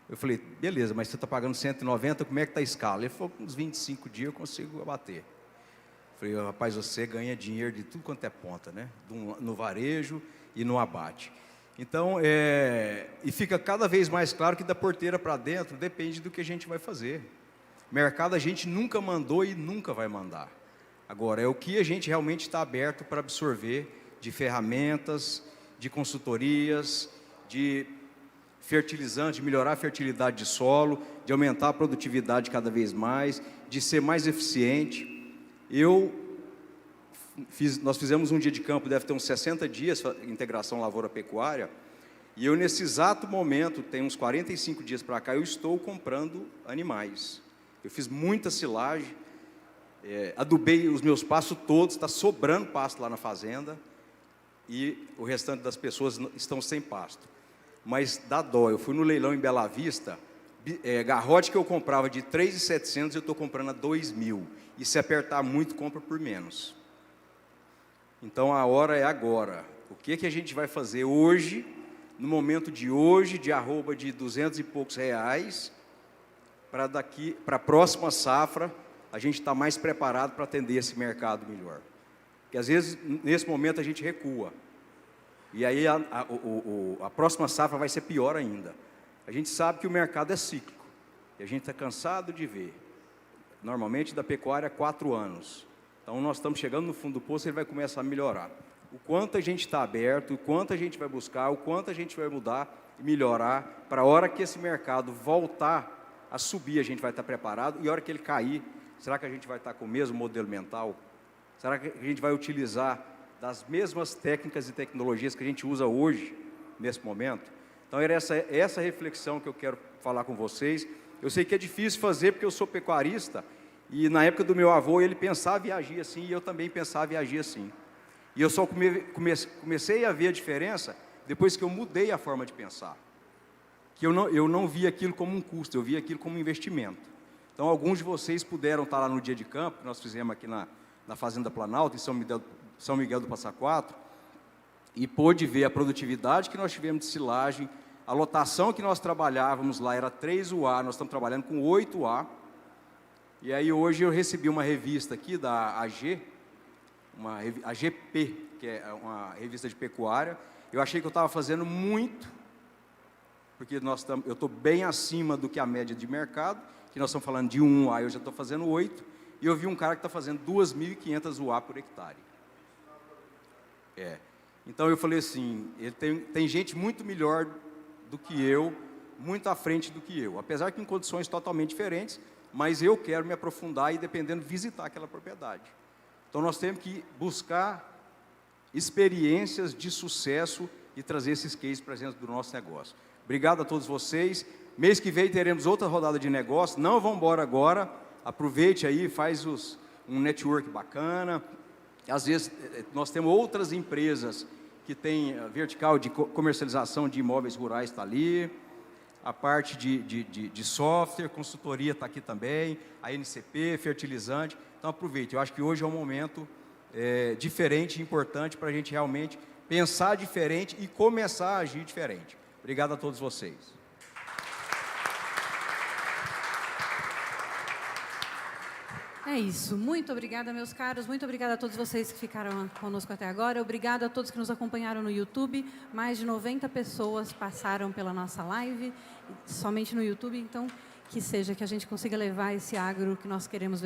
Eu falei, beleza, mas você está pagando 190, como é que está a escala? Ele falou, com uns 25 dias eu consigo abater. Eu falei, rapaz, você ganha dinheiro de tudo quanto é ponta, né? No varejo e no abate. Então, e fica cada vez mais claro que da porteira para dentro depende do que a gente vai fazer. Mercado a gente nunca mandou e nunca vai mandar. Agora, é o que a gente realmente está aberto para absorver de ferramentas, de consultorias, de fertilizantes, de melhorar a fertilidade de solo, de aumentar a produtividade cada vez mais, de ser mais eficiente. Nós fizemos um dia de campo, deve ter uns 60 dias, integração lavoura-pecuária, e eu nesse exato momento, tem uns 45 dias para cá, eu estou comprando animais. Eu fiz muita silagem, adubei os meus pastos todos, está sobrando pasto lá na fazenda, e o restante das pessoas estão sem pasto. Mas dá dó, eu fui no leilão em Bela Vista, garrote que eu comprava de 3.700, eu estou comprando a 2.000, e se apertar muito, compra por menos. Então, a hora é agora. O que a gente vai fazer hoje, no momento de hoje, de arroba de 200 e poucos reais, para a próxima safra, a gente está mais preparado para atender esse mercado melhor. Porque, às vezes, nesse momento, a gente recua. E aí, a próxima safra vai ser pior ainda. A gente sabe que o mercado é cíclico. E a gente está cansado de ver. Normalmente, da pecuária, 4 anos. Então, nós estamos chegando no fundo do poço e ele vai começar a melhorar. O quanto a gente está aberto, o quanto a gente vai buscar, o quanto a gente vai mudar e melhorar, para a hora que esse mercado voltar a subir, a gente vai estar preparado, e a hora que ele cair, será que a gente vai estar com o mesmo modelo mental? Será que a gente vai utilizar das mesmas técnicas e tecnologias que a gente usa hoje, nesse momento? Então, era essa reflexão que eu quero falar com vocês. Eu sei que é difícil fazer, porque eu sou pecuarista, e na época do meu avô, ele pensava e agia assim, e eu também pensava e agia assim. E eu só comecei a ver a diferença depois que eu mudei a forma de pensar. Que eu não via aquilo como um custo, eu via aquilo como um investimento. Então, alguns de vocês puderam estar lá no dia de campo, que nós fizemos aqui na Fazenda Planalto, em São Miguel do Passa Quatro, e pôde ver a produtividade que nós tivemos de silagem, a lotação que nós trabalhávamos lá era 3 UA, nós estamos trabalhando com 8 UA. E aí hoje eu recebi uma revista aqui da AG, a GP, que é uma revista de pecuária. Eu achei que eu estava fazendo muito, porque eu estou bem acima do que a média de mercado, que nós estamos falando de 1 UA, eu já estou fazendo 8, e eu vi um cara que está fazendo 2.500 UA por hectare. Então eu falei assim, tem gente muito melhor do que eu, muito à frente do que eu, apesar que em condições totalmente diferentes, mas eu quero me aprofundar e, dependendo, visitar aquela propriedade. Então, nós temos que buscar experiências de sucesso e trazer esses cases para dentro do nosso negócio. Obrigado a todos vocês. Mês que vem teremos outra rodada de negócio. Não vão embora agora. Aproveite aí, faz um network bacana. Às vezes, nós temos outras empresas que têm vertical de comercialização de imóveis rurais, está ali. a parte de software, consultoria está aqui também, a NCP, fertilizante. Então, aproveite. Eu acho que hoje é um momento diferente e importante para a gente realmente pensar diferente e começar a agir diferente. Obrigado a todos vocês. É isso. Muito obrigada, meus caros. Muito obrigada a todos vocês que ficaram conosco até agora. Obrigada a todos que nos acompanharam no YouTube. Mais de 90 pessoas passaram pela nossa live, somente no YouTube. Então, que a gente consiga levar esse agro que nós queremos ver